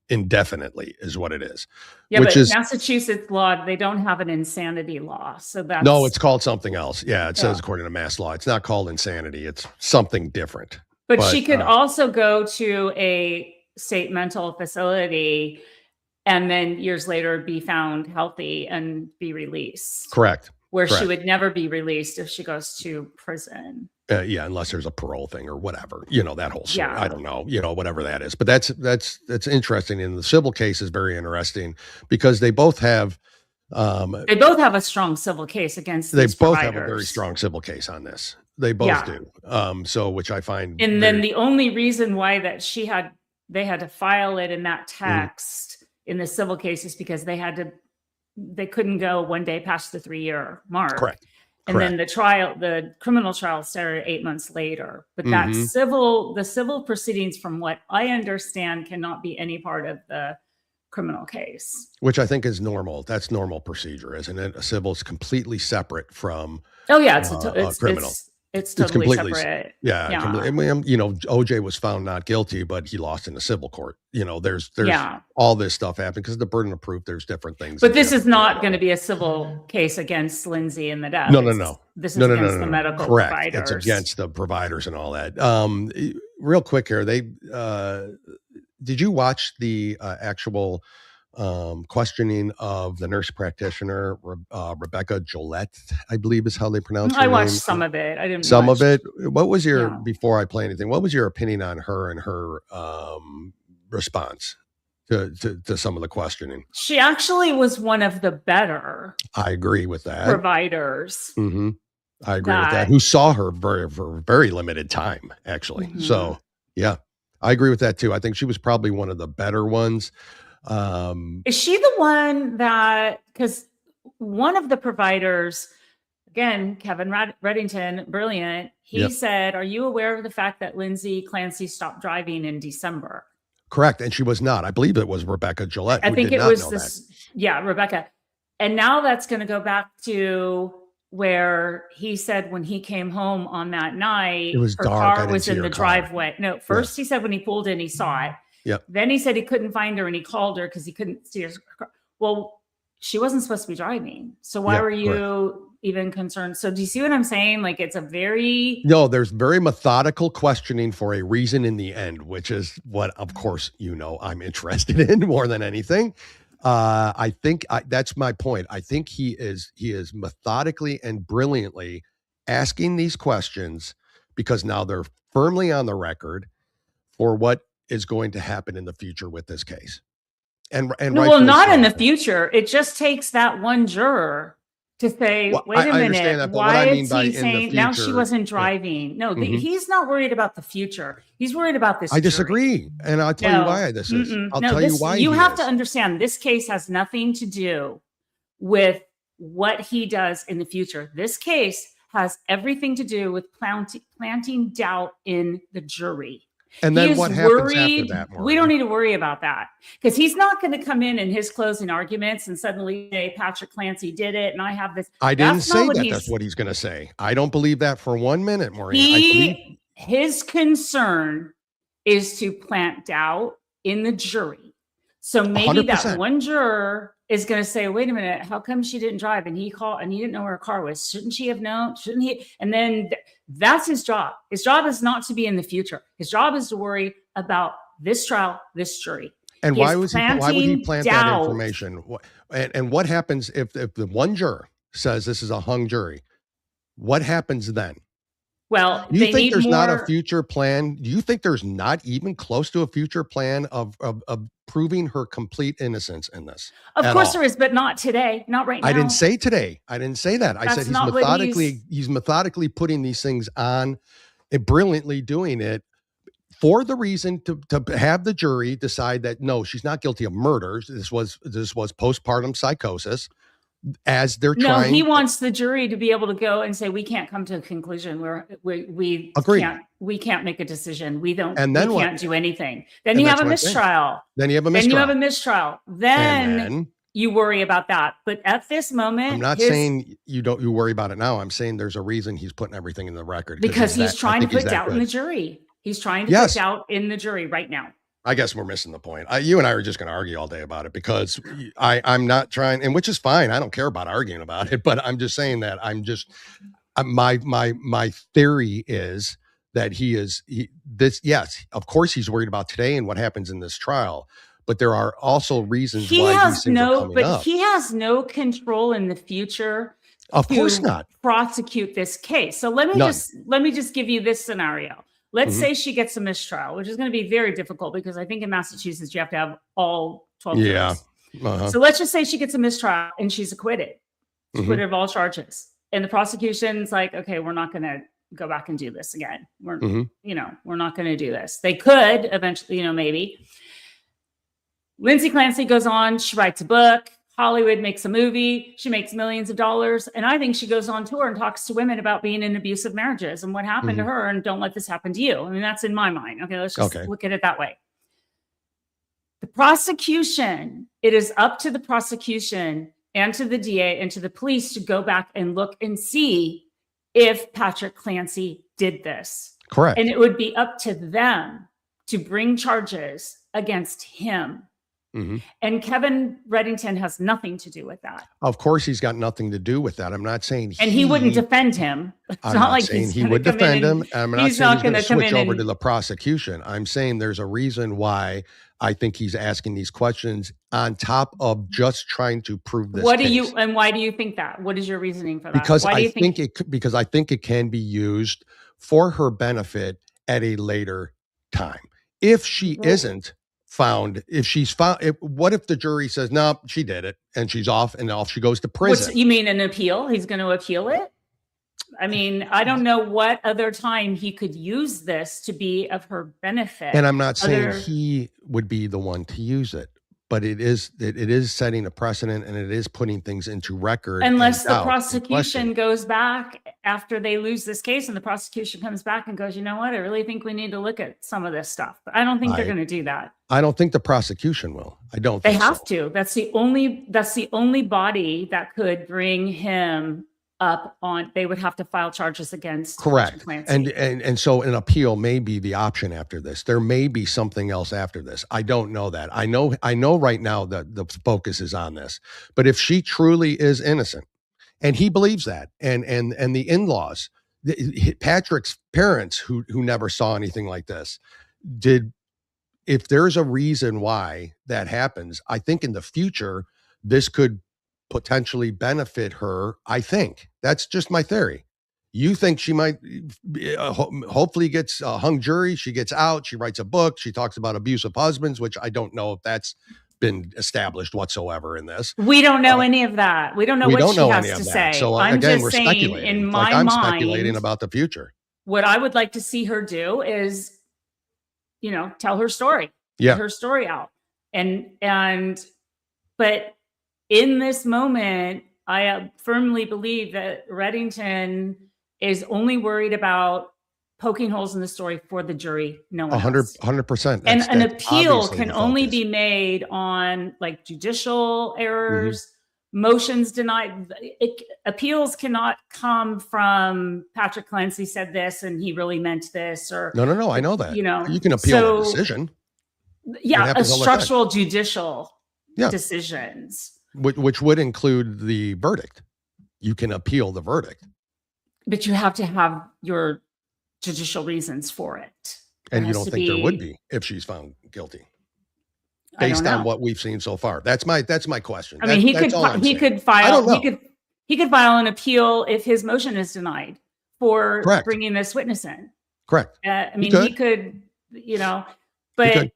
indefinitely, is what it is. Yeah, but Massachusetts law, they don't have an insanity law. So that's... No, it's called something else. Yeah, it says according to Mass law. It's not called insanity. It's something different. But she could also go to a state mental facility and then years later be found healthy and be released. Correct. Where she would never be released if she goes to prison. Unless there's a parole thing or whatever, that whole story. Yeah. I don't know, whatever that is. But that's interesting. And the civil case is very interesting because they both have a strong civil case against these providers. Have a very strong civil case on this. They both do. So which I find. And then the only reason why that they had to file it in that text in the civil case is because they couldn't go one day past the 3-year mark. Correct. And then the criminal trial started 8 months later. But the civil proceedings, from what I understand, cannot be any part of the criminal case. Which I think is normal. That's normal procedure, isn't it? A civil is completely separate from it's criminal. It's totally separate. Yeah. OJ was found not guilty, but he lost in the civil court. There's all this stuff happening because the burden of proof, there's different things. But this is not going to be a civil case against Lindsay and the death. No. This is against the medical providers. It's against the providers and all that. Real quick here, did you watch the actual questioning of the nurse practitioner, Rebecca Jolette, I believe is how they pronounce her name. I watched some of it. I didn't some of it. What was your, before I play anything, what was your opinion on her and her response to some of the questioning? She actually was one of the better. I agree with that. Providers. Mm-hmm. I agree with that. Who saw her for very limited time, actually. Mm-hmm. So, yeah, I agree with that too. I think she was probably one of the better ones. Is she the one that, because one of the providers, again, Kevin Reddington, brilliant, he said, are you aware of the fact that Lindsay Clancy stopped driving in December? Correct. And she was not. I believe it was Rebecca Gillette. I think it was this. Yeah, Rebecca. And now that's going to go back to where he said when he came home on that night, it was her dark. car was in the driveway. No, first he said when he pulled in, he saw it. Yep. Then he said he couldn't find her and he called her because he couldn't see her car. Well, she wasn't supposed to be driving. So why were you even concerned? So do you see what I'm saying? Like, it's a there's very methodical questioning for a reason in the end, which is what, of course, I'm interested in more than anything. I think that's my point. I think he is methodically and brilliantly asking these questions because now they're firmly on the record for what is going to happen in the future with this case. And well, not in the future. It just takes that one juror to say, wait a minute, that, why is he saying now she wasn't driving? No, he's not worried about the future. He's worried about this. I disagree. And I'll tell you why this is. I'll tell you why. You have to understand this case has nothing to do with what he does in the future. This case has everything to do with planting doubt in the jury. And then what happens after that, Maureen? We don't need to worry about that, because he's not going to come in his closing arguments and suddenly say Patrick Clancy did it and I have this. I didn't say that. That's what he's going to say. I don't believe that for 1 minute, Maureen. His concern is to plant doubt in the jury. So maybe 100%. that one juror is going to say, wait a minute, how come she didn't drive? And he called and he didn't know where her car was. Shouldn't she have known? Shouldn't he? And then that's his job. His job is not to be in the future. His job is to worry about this trial, this jury. And why would he plant that information? And what happens if the one juror says this is a hung jury? What happens then? Well, you think there's not a future plan? Do you think there's not even close to a future plan of proving her complete innocence in this? Of course there is, but not today, not right now. I didn't say today. I didn't say that. I said he's methodically putting these things on and brilliantly doing it for the reason to have the jury decide that no, she's not guilty of murder. This was postpartum psychosis. As they're trying. No, he wants the jury to be able to go and say, we can't come to a conclusion where we can't make a decision. We can't do anything. Then you have a mistrial. Then you have a mistrial. Then you worry about that. But at this moment, I'm not saying you worry about it now. I'm saying there's a reason he's putting everything in the record. Because he's trying to put doubt in the jury. He's trying to put doubt in the jury right now. I guess we're missing the point. You and I are just going to argue all day about it, because I'm not trying, and which is fine. I don't care about arguing about it, but I'm just saying that my theory is that yes, of course he's worried about today and what happens in this trial, but there are also reasons why these things are coming up. He has no control in the future. Of course not. Prosecute this case. So let me just give you this scenario. Let's say she gets a mistrial, which is going to be very difficult because I think in Massachusetts you have to have all 12 jurors. So let's just say she gets a mistrial and she's acquitted. She's acquitted of all charges. And the prosecution's like, okay, we're not going to go back and do this again. We're not going to do this. They could eventually, maybe. Lindsay Clancy goes on, she writes a book. Hollywood makes a movie. She makes millions of dollars. And I think she goes on tour and talks to women about being in abusive marriages and what happened to her. And don't let this happen to you. I mean, that's in my mind. Okay, let's just look at it that way. The prosecution, it is up to the prosecution and to the DA and to the police to go back and look and see if Patrick Clancy did this. Correct. And it would be up to them to bring charges against him. And Kevin Reddington has nothing to do with that. Of course, he's got nothing to do with that. I'm not saying and he wouldn't defend him. It's I'm not not like saying he would defend him. I'm not saying he's going to switch over to the prosecution. I'm saying there's a reason why I think he's asking these questions on top of just trying to prove this. Why do you think that? What is your reasoning for that? Because I think it can be used for her benefit at a later time. If she isn't found, what if the jury says, no, she did it and she's off and off she goes to prison? You mean an appeal? He's going to appeal it? I mean, I don't know what other time he could use this to be of her benefit. And I'm not saying he would be the one to use it, but it is setting a precedent and it is putting things into record. Unless the prosecution goes back after they lose this case and the prosecution comes back and goes, you know what, I really think we need to look at some of this stuff. But I don't think they're going to do that. I don't think the prosecution will. I don't think they have to. That's the only body that could bring him up on. They would have to file charges against. Correct. And so an appeal may be the option after this. There may be something else after this. I don't know that. I know right now that the focus is on this. But if she truly is innocent, and he believes that, and the in-laws, Patrick's parents who never saw anything like this, if there's a reason why that happens, I think in the future this could potentially benefit her. I think that's just my theory. You think she might hopefully gets a hung jury. She gets out. She writes a book. She talks about abusive husbands, which I don't know if that's been established whatsoever in this. We don't know any of that. We don't know what she has to say. So we're speculating. In my mind, I'm speculating about the future. What I would like to see her do is, tell her story. Yeah. Get her story out. But in this moment, I firmly believe that Reddington is only worried about poking holes in the story for the jury. No one 100%. And an appeal can only be made on like judicial errors, motions denied. Appeals cannot come from Patrick Clancy said this and he really meant this, or no. I know that. You can appeal a decision. Yeah, a structural judicial decisions, which would include the verdict. You can appeal the verdict, but you have to have your judicial reasons for it. And you don't think there would be if she's found guilty, based on what we've seen so far? That's my question. I mean, he could file an appeal if his motion is denied for bringing this witness in. Correct. I mean, he could, but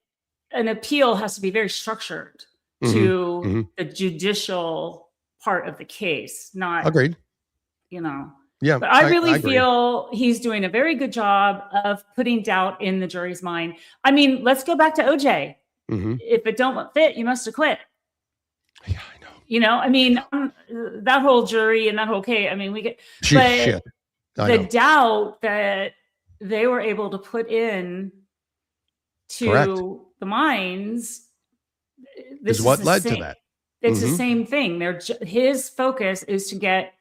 an appeal has to be very structured to the judicial part of the case, not agreed. Yeah, but I really feel he's doing a very good job of putting doubt in the jury's mind. I mean, let's go back to OJ. If it don't fit, you must acquit. Yeah, I know. I mean, that whole jury and that whole case. I mean, we get the doubt that they were able to put in to the minds. This is what led to that. It's the same thing. His focus is to get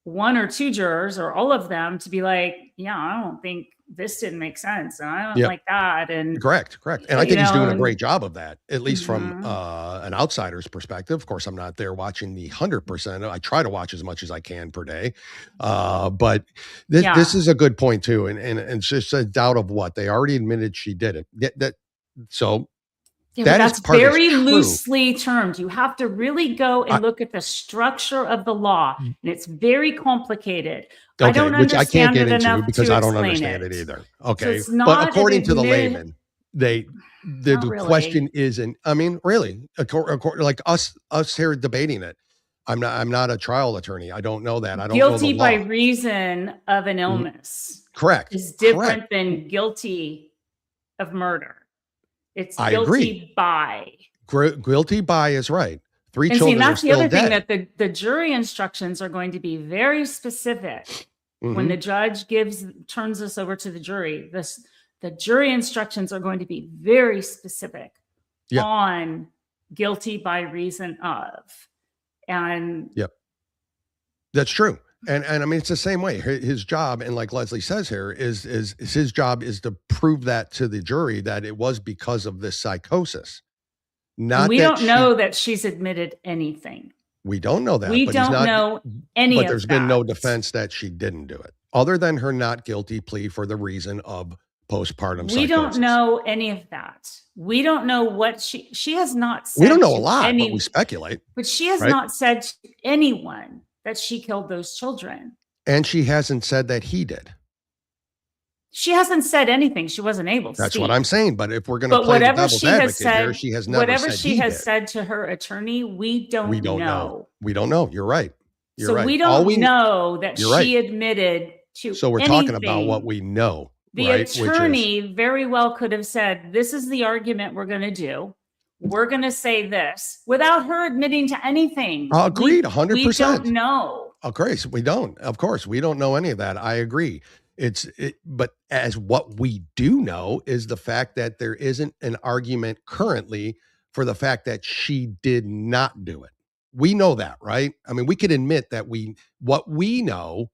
one or two jurors or all of them to be like, yeah, I don't think this didn't make sense. And I don't like that. And correct. And I think he's doing a great job of that, at least from an outsider's perspective. Of course, I'm not there watching the 100%. I try to watch as much as I can per day. But this is a good point too. And it's just a doubt of what they already admitted she did it. That's very loosely termed. You have to really go and look at the structure of the law, and it's very complied. I don't understand it enough because I don't understand it either. Okay, so but according to the layman, the question isn't. I mean, really, like us here debating it. I'm not a trial attorney. I don't know that. I don't know the law. Guilty by reason of an illness. Correct. Is different than guilty of murder. It's guilty by. Guilty by is right. 3 children that's are still the other dead. thing, that the jury instructions are going to be very specific. When the judge turns this over to the jury, the jury instructions are going to be very specific on guilty by reason of. And that's true. And I mean, it's the same way. His job, and like Leslie says here, is his job is to prove that to the jury that it was because of this psychosis. We don't know that she's admitted anything. We don't know that. We don't know any of that. But there's been no defense that she didn't do it, other than her not guilty plea for the reason of postpartum psychosis. We don't know any of that. We don't know what she has not said. We don't know a lot, but we speculate. But she has not said to anyone that she killed those children. And she hasn't said that he did. She hasn't said anything. She wasn't able to. That's what I'm saying. But if we're going to play the devil's advocate here, she has never whatever she has said to her attorney, we don't know. We don't know. You're right. You're right. We don't know that she admitted to So we're talking about what we know. The attorney very well could have said, this is the argument we're going to do. We're going to say this without her admitting to anything. Agreed, 100%. We don't know. Of course, we don't. Of course, we don't know any of that. I agree. But as what we do know is the fact that there isn't an argument currently for the fact that she did not do it. We know that, right? I mean, we could admit that what we know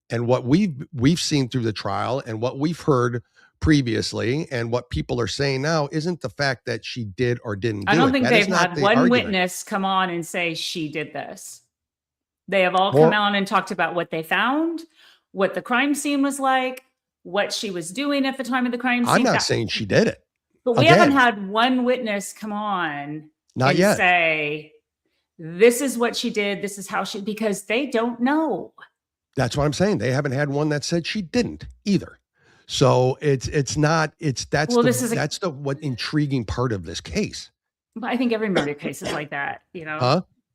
and what we've seen through the trial and what we've heard previously and what people are saying now isn't the fact that she did or didn't do it. I don't think they've had one witness come on and say she did this. They have all come on and talked about what they found, what the crime scene was like, what she was doing at the time of the crime scene. I'm not saying she did it. But we haven't had one witness come on and say, this is what she did, this is how she, because they don't know. That's what I'm saying. They haven't had one that said she didn't either. So that's the what intriguing part of this case. But I think every murder case is like that,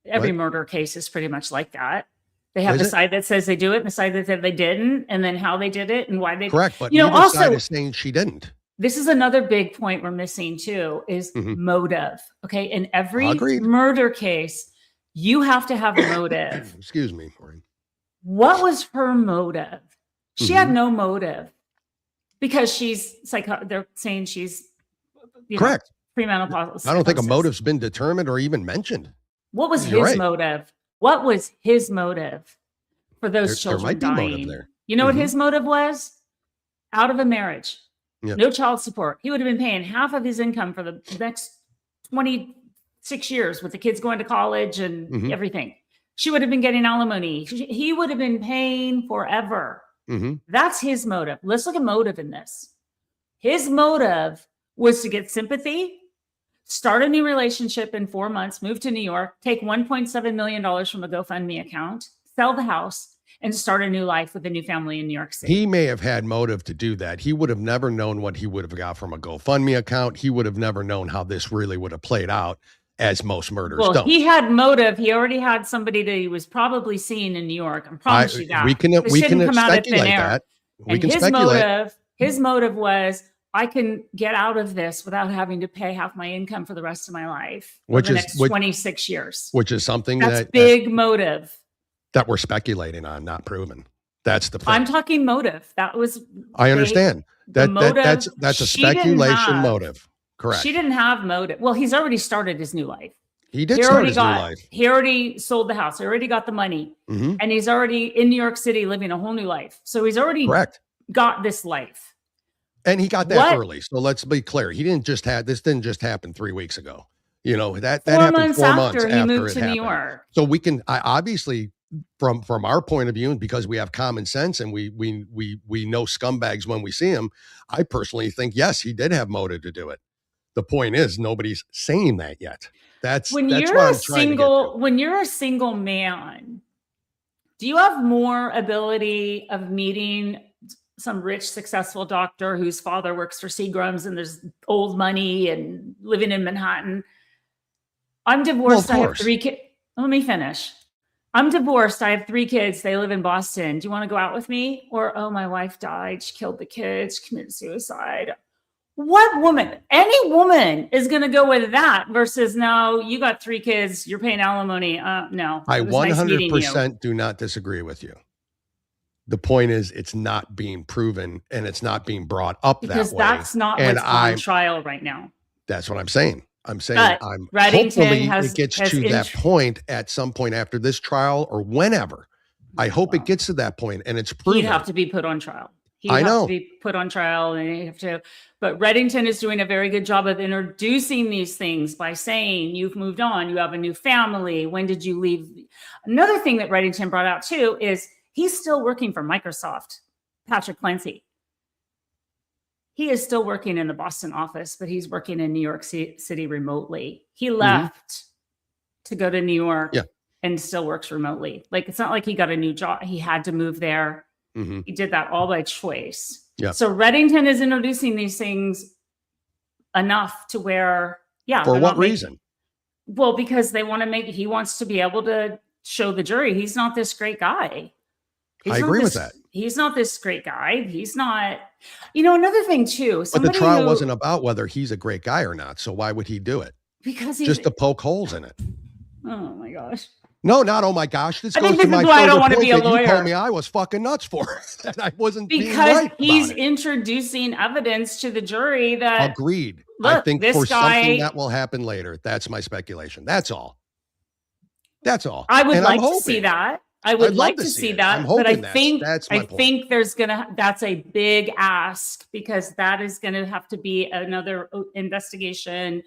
Every murder case is pretty much like that. They have the side that says they do it and the side that said they didn't, and then how they did it and why they correct. But neither side is saying she didn't. This is another big point we're missing too, is motive. Okay. In every murder case, You have to have a motive. Excuse me, Maureen. What was her motive? She had no motive because they're saying she's correct. Premenopausal. I don't think a motive's been determined or even mentioned. What was his motive? What was his motive for those children there might dying? Be motive there. You know what his motive was? Out of a marriage, no child support. He would have been paying half of his income for the next 26 years with the kids going to college and everything. She would have been getting alimony. He would have been paying forever. That's his motive. Let's look at motive in this. His motive was to get sympathy, start a new relationship in 4 months, move to New York, take $1.7 million from a GoFundMe account, sell the house, and start a new life with a new family in New York City. He may have had motive to do that. He would have never known what he would have got from a GoFundMe account. He would have never known how this really would have played out, as most murders don't. He had motive. He already had somebody that he was probably seeing in New York. I promise you that. We can speculate that. His motive was, I can get out of this without having to pay half my income for the rest of my life, for the next 26 years. Which is something that's big motive. That we're speculating on, not proven. That's the thing. I'm talking motive. That was. I understand. That's a speculation motive. Correct. She didn't have motive. Well, he's already started his new life. He did start his new life. He already sold the house. He already got the money. And he's already in New York City living a whole new life. So he's already got this life. And he got that early. So let's be clear. This didn't just happen 3 weeks ago. You know, that happened 4 months after he moved to New York. So we can obviously from our point of view, and because we have common sense and we know scumbags when we see them, I personally think, yes, he did have motive to do it. The point is, nobody's saying that yet. When you're a single man, do you have more ability of meeting some rich, successful doctor whose father works for Seagram's and there's old money and living in Manhattan? I'm divorced. I have 3 kids. Let me finish. I'm divorced. I have 3 kids. They live in Boston. Do you want to go out with me? Or, oh, my wife died. She killed the kids. She committed suicide. What woman? Any woman is going to go with that versus, no, you got 3 kids. You're paying alimony. No. I 100% do not disagree with you. The point is, it's not being proven and it's not being brought up because that way. That's not what's on trial right now. That's what I'm saying. Hopefully it gets to that point at some point after this trial or whenever. I hope it gets to that point and it's proven. He'd have to be put on trial. To be put on trial and you have to. But Reddington is doing a very good job of introducing these things by saying you've moved on, you have a new family. When did you leave? Another thing that Reddington brought out too is he's still working for Microsoft, Patrick Clancy. He is still working in the Boston office, but he's working in New York City remotely. He left to go to New York and still works remotely. Like, it's not like he got a new job. He had to move there. He did that all by choice. So Reddington is introducing these things enough to where, for what reason? Well, because he wants to be able to show the jury he's not this great guy. I agree with that. He's not this great guy. He's not, another thing too. But the trial wasn't about whether he's a great guy or not. So why would he do it? Because just to poke holes in it. Oh my gosh. No, not oh my gosh. This goes to my why I don't want to be a lawyer. You told me I was fucking nuts for that. I wasn't because he's introducing evidence to the jury that agreed. Look, I think for something that will happen later. That's my speculation. That's all. I would like to see that. I would like to see that, but I think that's a big ask because that is going to have to be another investigation,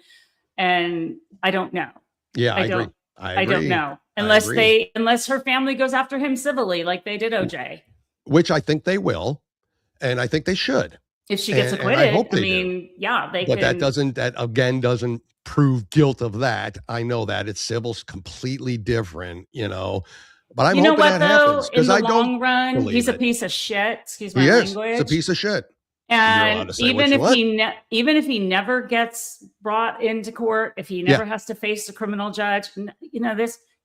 and I don't know. Yeah, I agree. I don't know unless her family goes after him civilly, like they did OJ, which I think they will, and I think they should. If she gets acquitted, I hope they do. But that doesn't prove guilt of that. I know that it's civil's completely different, But I'm hoping that happens because in the long run, he's a piece of shit. Excuse my language. He's a piece of shit. And even if he never gets brought into court, if he never has to face a criminal judge,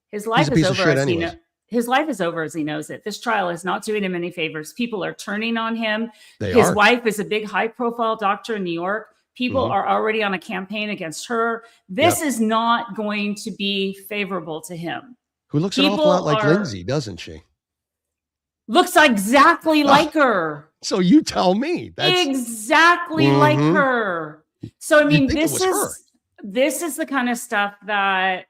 his life is over. His life is over as he knows it. This trial is not doing him any favors. People are turning on him. His wife is a big high-profile doctor in New York. People are already on a campaign against her. This is not going to be favorable to him. Who looks an awful lot like Lindsay, doesn't she? Looks exactly like her. So you tell me. That's exactly like her. So I mean, this is the kind of stuff that,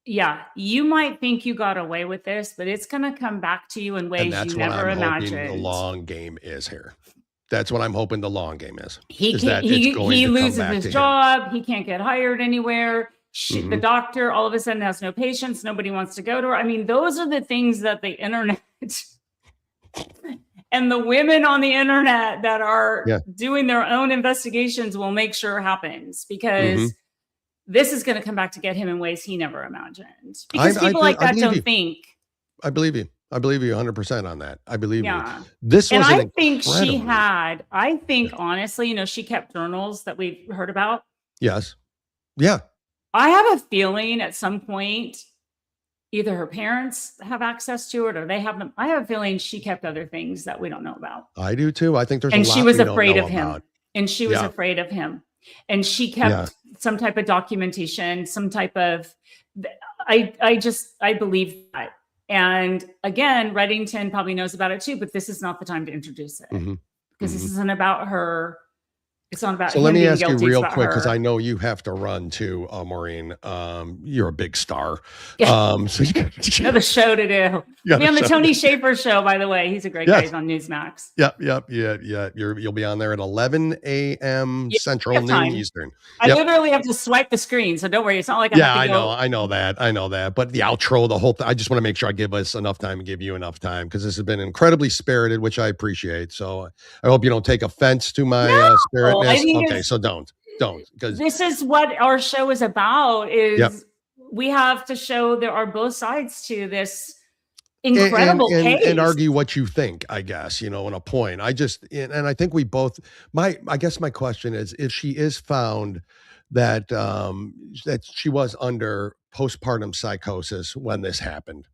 you might think you got away with this, but it's going to come back to you in ways you never imagined. Hoping the long game is here. That's what I'm hoping the long game is. He loses his job. He can't get hired anywhere. The doctor all of a sudden has no patients. Nobody wants to go to her. I mean, those are the things that the internet and the women on the internet that are doing their own investigations will make sure happens, because this is going to come back to get him in ways he never imagined. Because people like that don't think. I believe you. I believe you 100% on that. I believe you. This was I think honestly, she kept journals that we've heard about. Yes. Yeah. I have a feeling at some point, either her parents have access to it or they have them. I have a feeling she kept other things that we don't know about. I do too. I think there's a lot she was afraid of him. And she was afraid of him. And she kept some type of documentation, some type of, I believe that. And again, Reddington probably knows about it too, but this is not the time to introduce it, because this isn't about her. It's not about. So let me ask you real quick, because I know you have to run too, Maureen. You're a big star. So you got the show to do. Be on the Tony Schaefer show, by the way. He's a great guy. He's on Newsmax. Yep. You'll be on there at 11 a.m. Central, noon Eastern. I literally have to swipe the screen, so don't worry. It's not like I know that. But the outro, the whole thing. I just want to make sure I give us enough time and give you enough time, because this has been incredibly spirited, which I appreciate. So I hope you don't take offense to my spirit. Okay, so don't, because this is what our show is about. We have to show there are both sides to this incredible case and argue what you think, I guess, in a point. I think we both. I guess my question is, if she is found that she was under postpartum psychosis when this happened,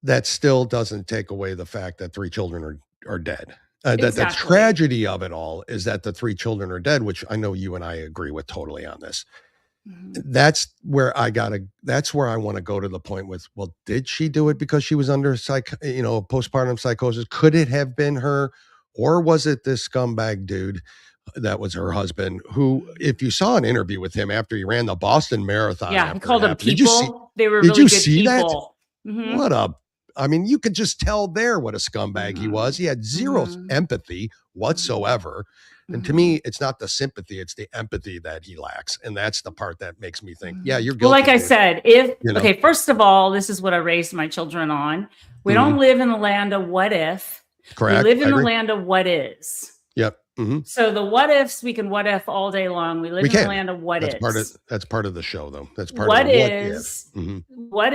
that still doesn't take away the fact that 3 children are dead. The tragedy of it all is that the 3 children are dead, which I know you and I agree with totally on this. That's where that's where I want to go to the point with, well, did she do it because she was under postpartum psychosis? Could it have been her, or was it this scumbag dude that was her husband, who, if you saw an interview with him after he ran the Boston Marathon, he called them people. They were really good people. That? I mean, you could just tell there what a scumbag he was. He had zero empathy whatsoever. And to me, it's not the sympathy, it's the empathy that he lacks. And that's the part that makes me think, you're guilty. Well, like I said, first of all, this is what I raised my children on. We don't live in the land of what if. Correct. We live in the land of what is. Yep. So the what ifs, we can what if all day long. We live in the land of what is. That's part of the show, though. That's part of what is. What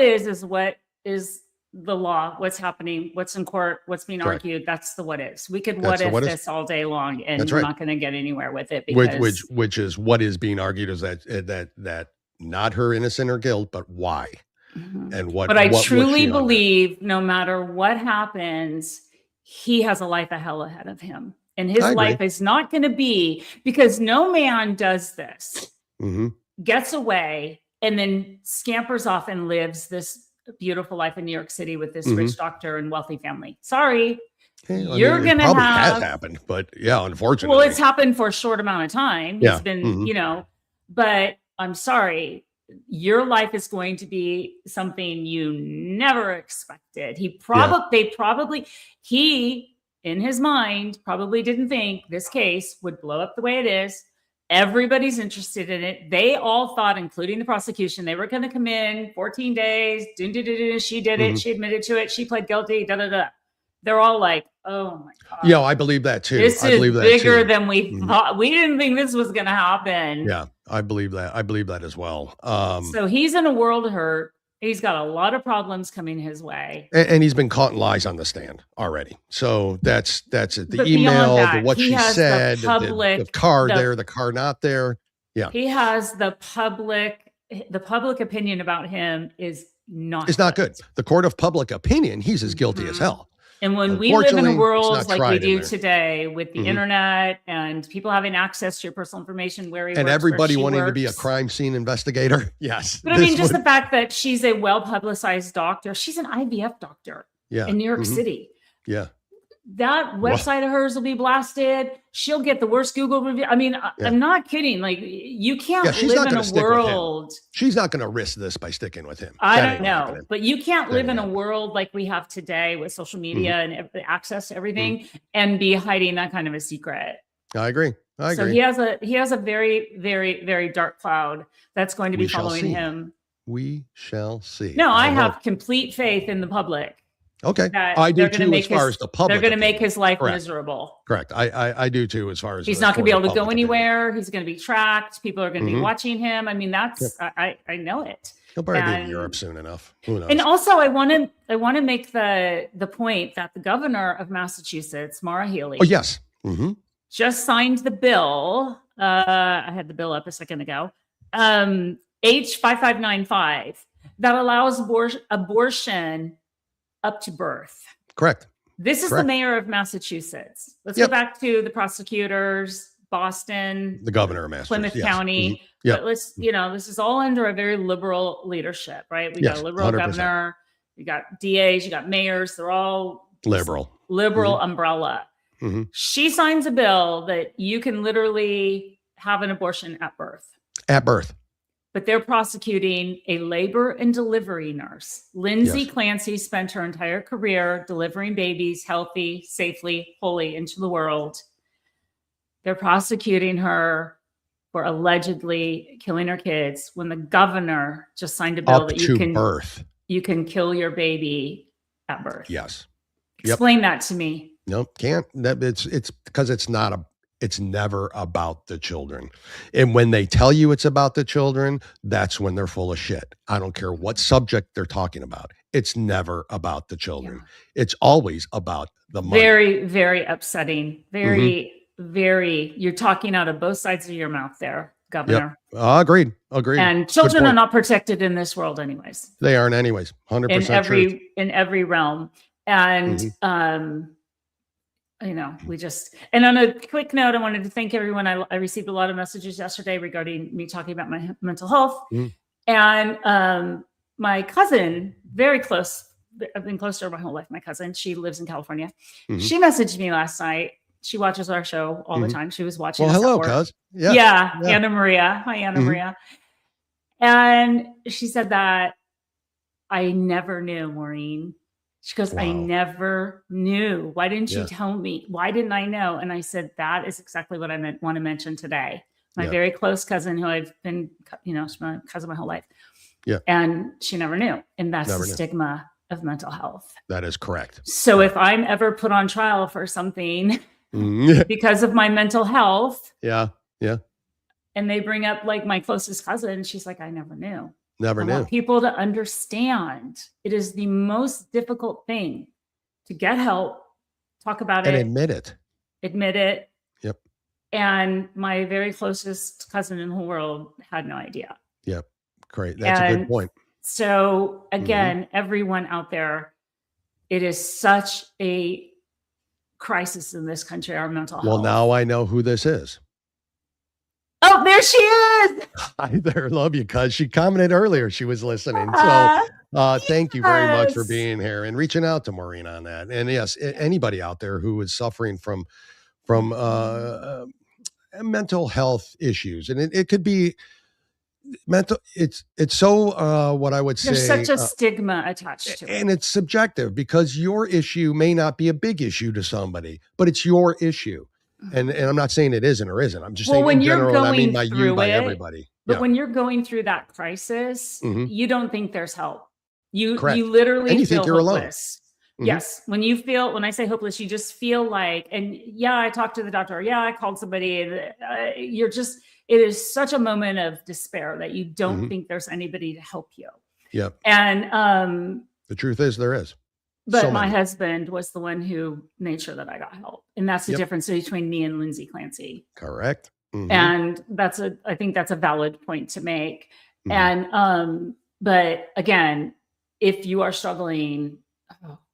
is the law, what's happening, what's in court, what's being argued. That's the what ifs. We could what if this all day long, and we're not going to get anywhere with it, because which is what is being argued is that not her innocent or guilt, but why and what. But I truly believe no matter what happens, he has a life of hell ahead of him, and his life is not going to be, because no man does this, gets away and then scampers off and lives this beautiful life in New York City with this rich doctor and wealthy family. Sorry. You're going to have. Has happened, but unfortunately. Well, it's happened for a short amount of time. It's been, but I'm sorry. Your life is going to be something you never expected. He in his mind, probably didn't think this case would blow up the way it is. Everybody's interested in it. They all thought, including the prosecution, they were going to come in 14 days. She did it. She admitted to it. She pled guilty. They're all like, oh my God. Yeah, I believe that too. This is bigger than we thought. We didn't think this was going to happen. Yeah, I believe that. I believe that as well. So he's in a world of hurt. He's got a lot of problems coming his way. And he's been caught in lies on the stand already. So that's it. The email, what she said, the car there, the car not there. Yeah. He has the public opinion about him is not good. The court of public opinion, he's as guilty as hell. And when we live in a world like we do today with the internet and people having access to your personal information, where he works, everybody wanting to be a crime scene investigator. Yes. But I mean, just the fact that she's a well-publicized doctor, she's an IVF doctor in New York City. Yeah. That website of hers will be blasted. She'll get the worst Google review. I mean, I'm not kidding. Like, you can't live in a world. She's not going to risk this by sticking with him. I don't know, but you can't live in a world like we have today with social media and access to everything and be hiding that kind of a secret. I agree. So he has a very, very, very dark cloud that's going to be following him. We shall see. No, I have complete faith in the public. Okay, I do too. As far as the public, they're going to make his life miserable. Correct. I do too. As far as he's not going to be able to go anywhere. He's going to be tracked. People are going to be watching him. I mean, that's I know it. He'll probably be in Europe soon enough. Who knows? And also, I want to make the point that the governor of Massachusetts, Maura Healey, just signed the bill. I had the bill up a second ago. H5595 that allows abortion up to birth. Correct. This is the mayor of Massachusetts. Let's go back to the prosecutors, Boston, the governor of Massachusetts, Plymouth County. But let's, this is all under a very liberal leadership, right? We got a liberal 100%. Governor, you got DAs, you got mayors. They're all liberal umbrella. She signs a bill that you can literally have an abortion at birth. At birth. But they're prosecuting a labor and delivery nurse. Lindsay Clancy spent her entire career delivering babies healthy, safely, wholly into the world. They're prosecuting her for allegedly killing her kids when the governor just signed a bill that you can kill your baby at birth. Yes. Explain that to me. No, can't. It's because it's never about the children. And when they tell you it's about the children, that's when they're full of shit. I don't care what subject they're talking about. It's never about the children. Yeah. It's always about the money. Very, very upsetting. Very, very, you're talking out of both sides of your mouth there, Governor. Agreed. And children are not protected in this world anyways. They aren't anyways. 100% true. In every realm. And, we just, and on a quick note, I wanted to thank everyone. I received a lot of messages yesterday regarding me talking about my mental health. And my cousin, very close, I've been close to her my whole life. My cousin, she lives in California. She messaged me last night. She watches our show all the time. She was watching. Well, hello, cuz. Yeah. Anna Maria. Hi, Anna Maria. And she said that I never knew, Maureen. She goes, I never knew. Why didn't you tell me? Why didn't I know? And I said, that is exactly what I want to mention today. My very close cousin who I've been, she's my cousin my whole life. Yeah. And she never knew. And that's the stigma of mental health. That is correct. So if I'm ever put on trial for something because of my mental health. Yeah. And they bring up like my closest cousin, she's like, I never knew. Never knew. I want people to understand it is the most difficult thing to get help, talk about it. And admit it. Yep. And my very closest cousin in the whole world had no idea. Yep. Great. That's a good point. So again, everyone out there, it is such a crisis in this country, our mental health. Well, now I know who this is. Oh, there she is. Hi there. Love you, cuz. She commented earlier she was listening. So thank you very much for being here and reaching out to Maureen on that. And yes, anybody out there who is suffering from mental health issues, and it could be mental. It's so what I would say. There's such a stigma attached to it. And it's subjective because your issue may not be a big issue to somebody, but it's your issue. And I'm not saying it isn't or isn't. I'm just saying in general, I mean by you, by everybody. But when you're going through that crisis, you don't think there's help. You literally feel hopeless. Yes. When I say hopeless, you just feel like, and I talked to the doctor. Or, I called somebody. It is such a moment of despair that you don't think there's anybody to help you. Yep. And the truth is there is. But my husband was the one who made sure that I got help. And that's the difference between me and Lindsay Clancy. Correct. And I think that's a valid point to make. And, but again, if you are struggling,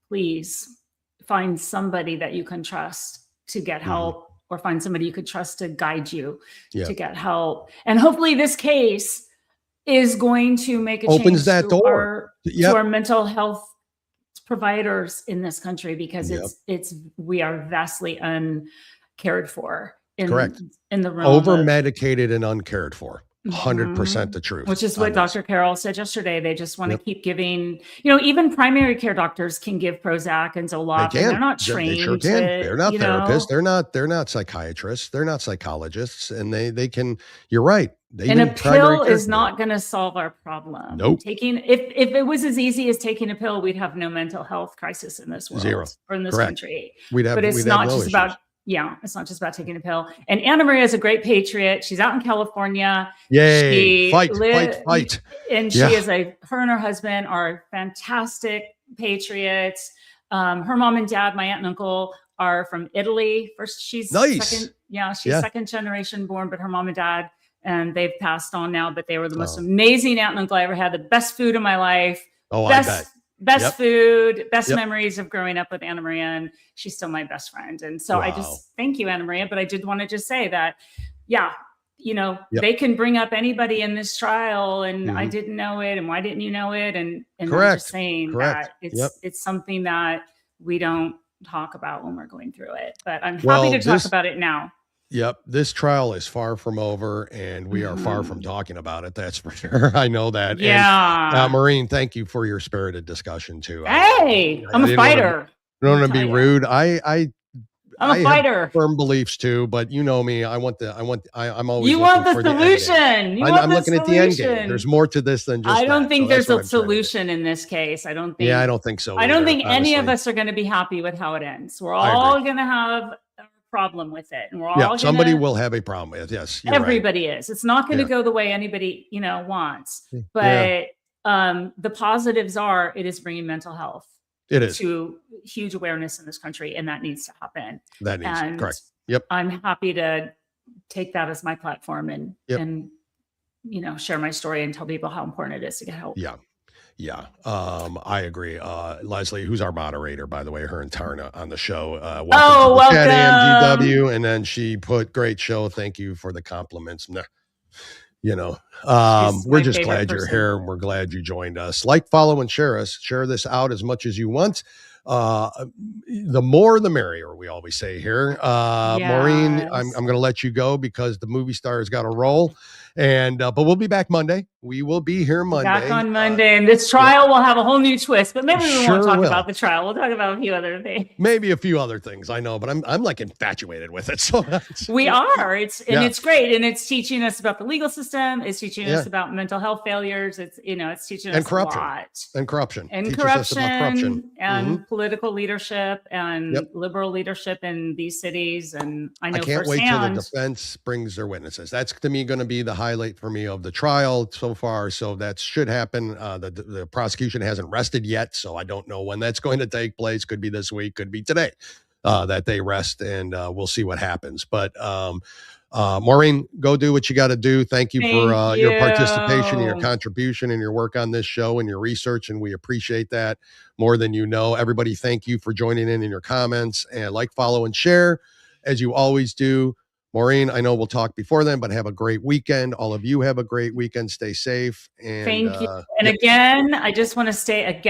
please find somebody that you can trust to get help, or find somebody you could trust to guide you to get help. And hopefully this case is going to make a opens change that to door to our mental health providers in this country, because we are vastly uncared for in the realm over medicated and uncared for. 100% the truth. Which is what Dr. Carroll said yesterday. They just want to keep giving, even primary care doctors can give Prozac and Zoloft. And they're not trained. They sure can. They're not therapists. They're not psychiatrists. They're not psychologists. And they can, you're right. And a pill is not going to solve our problem. Nope. If it was as easy as taking a pill, we'd have no mental health crisis in this world. Zero. Or in this country. But it's not just about, it's not just about taking a pill. And Anna Maria is a great patriot. She's out in California. Yay. Fight. And she is her and her husband are fantastic patriots. Her mom and dad, my aunt and uncle, are from Italy. First, she's second generation born, but her mom and dad, and they've passed on now, but they were the most amazing aunt and uncle I ever had. The best food in my life. Best food, best memories of growing up with Anna Maria, and she's still my best friend. And so I just thank you, Anna Maria. But I did want to just say that, they can bring up anybody in this trial, and I didn't know it, and why didn't you know it? And I'm just saying that it's something that we don't talk about when we're going through it. But I'm happy to talk about it now. Yep. This trial is far from over, and we are far from talking about it. That's for sure. I know that. Yeah. And, Maureen, thank you for your spirited discussion too. Hey, I'm a fighter. I don't want to be rude. I'm a fighter. Have firm beliefs too, but you know me. I'm always. You want the solution. I'm looking at the end game. There's more to this than just. I don't think there's a solution in this case. I don't think. Yeah, I don't think so. I don't think any of us are going to be happy with how it ends. We're all going to have problem with it, and we're all somebody will have a problem with it. Yes, everybody is. It's not going to go the way anybody wants, but the positives are it is bringing mental health to huge awareness in this country, and that needs to happen. Correct. Yep. I'm happy to take that as my platform and share my story and tell people how important it is to get help. Yeah, I agree. Leslie, who's our moderator, by the way, her and Tarna on the show. Welcome. At MGW, and then she put, great show. Thank you for the compliments. We're just glad you're here, and we're glad you joined us. Like, follow, and share us. Share this out as much as you want. The more, the merrier, we always say here. Maureen, I'm going to let you go because the movie star has got to roll. And but we'll be back Monday. We will be here Monday. Back on Monday, and this trial will have a whole new twist. But maybe we won't talk about the trial. We'll talk about a few other things. Maybe a few other things. I know, but I'm like infatuated with it. So we are. It's great, and it's teaching us about the legal system. It's teaching us about mental health failures. It's it's teaching us corruption. A lot. And corruption. And corruption. And political leadership and liberal leadership in these cities. And I know I can't wait till the defense brings their witnesses. That's to me going to be the highlight for me of the trial so far. So that should happen. The prosecution hasn't rested yet, so I don't know when that's going to take place. Could be this week, could be today that they rest, and we'll see what happens. But Maureen, go do what you got to do. Thank you for your participation and your contribution and your work on this show and your research, and we appreciate that more than you know. Everybody, thank you for joining in your comments, and like, follow, and share as you always do. Maureen, I know we'll talk before then, but have a great weekend. All of you have a great weekend. Stay safe. And thank you. And again, I just want to say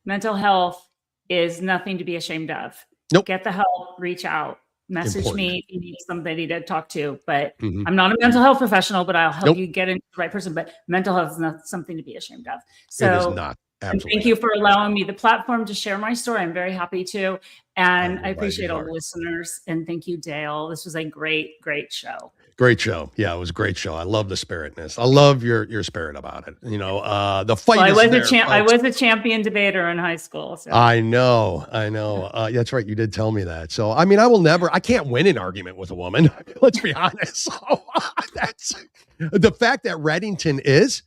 mental health is nothing to be ashamed of. Nope. Get the help, reach out, message me if you need somebody to talk to. But I'm not a mental health professional, but I'll help you get into the right person. But mental health is not something to be ashamed of. So it is not. Absolutely. Thank you for allowing me the platform to share my story. I'm very happy to. And I appreciate all the listeners. And thank you, Dale. This was a great, great show. Great show. Yeah, it was a great show. I love the spiritness. I love your spirit about it. The fight. I was a champion debater in high school. So. I know. That's right. You did tell me that. So, I mean, I can't win an argument with a woman. Let's be honest. So that's the fact that Reddington is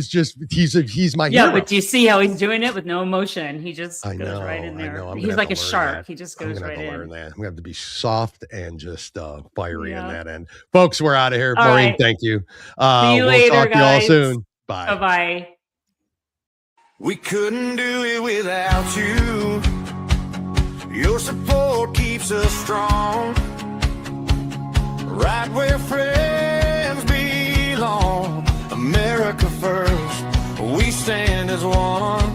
just, he's my hero. But do you see how he's doing it with no emotion? He just goes right in there. He's like a shark. He just goes right in. I'm gonna have to be soft and just fiery in that end. Folks, we're out of here. All Maureen, right. Thank you. See you later, talk guys. to you all soon. Bye. Bye-bye. We couldn't do it without you. Your support keeps us strong, right where friends belong. America first, we stand as one.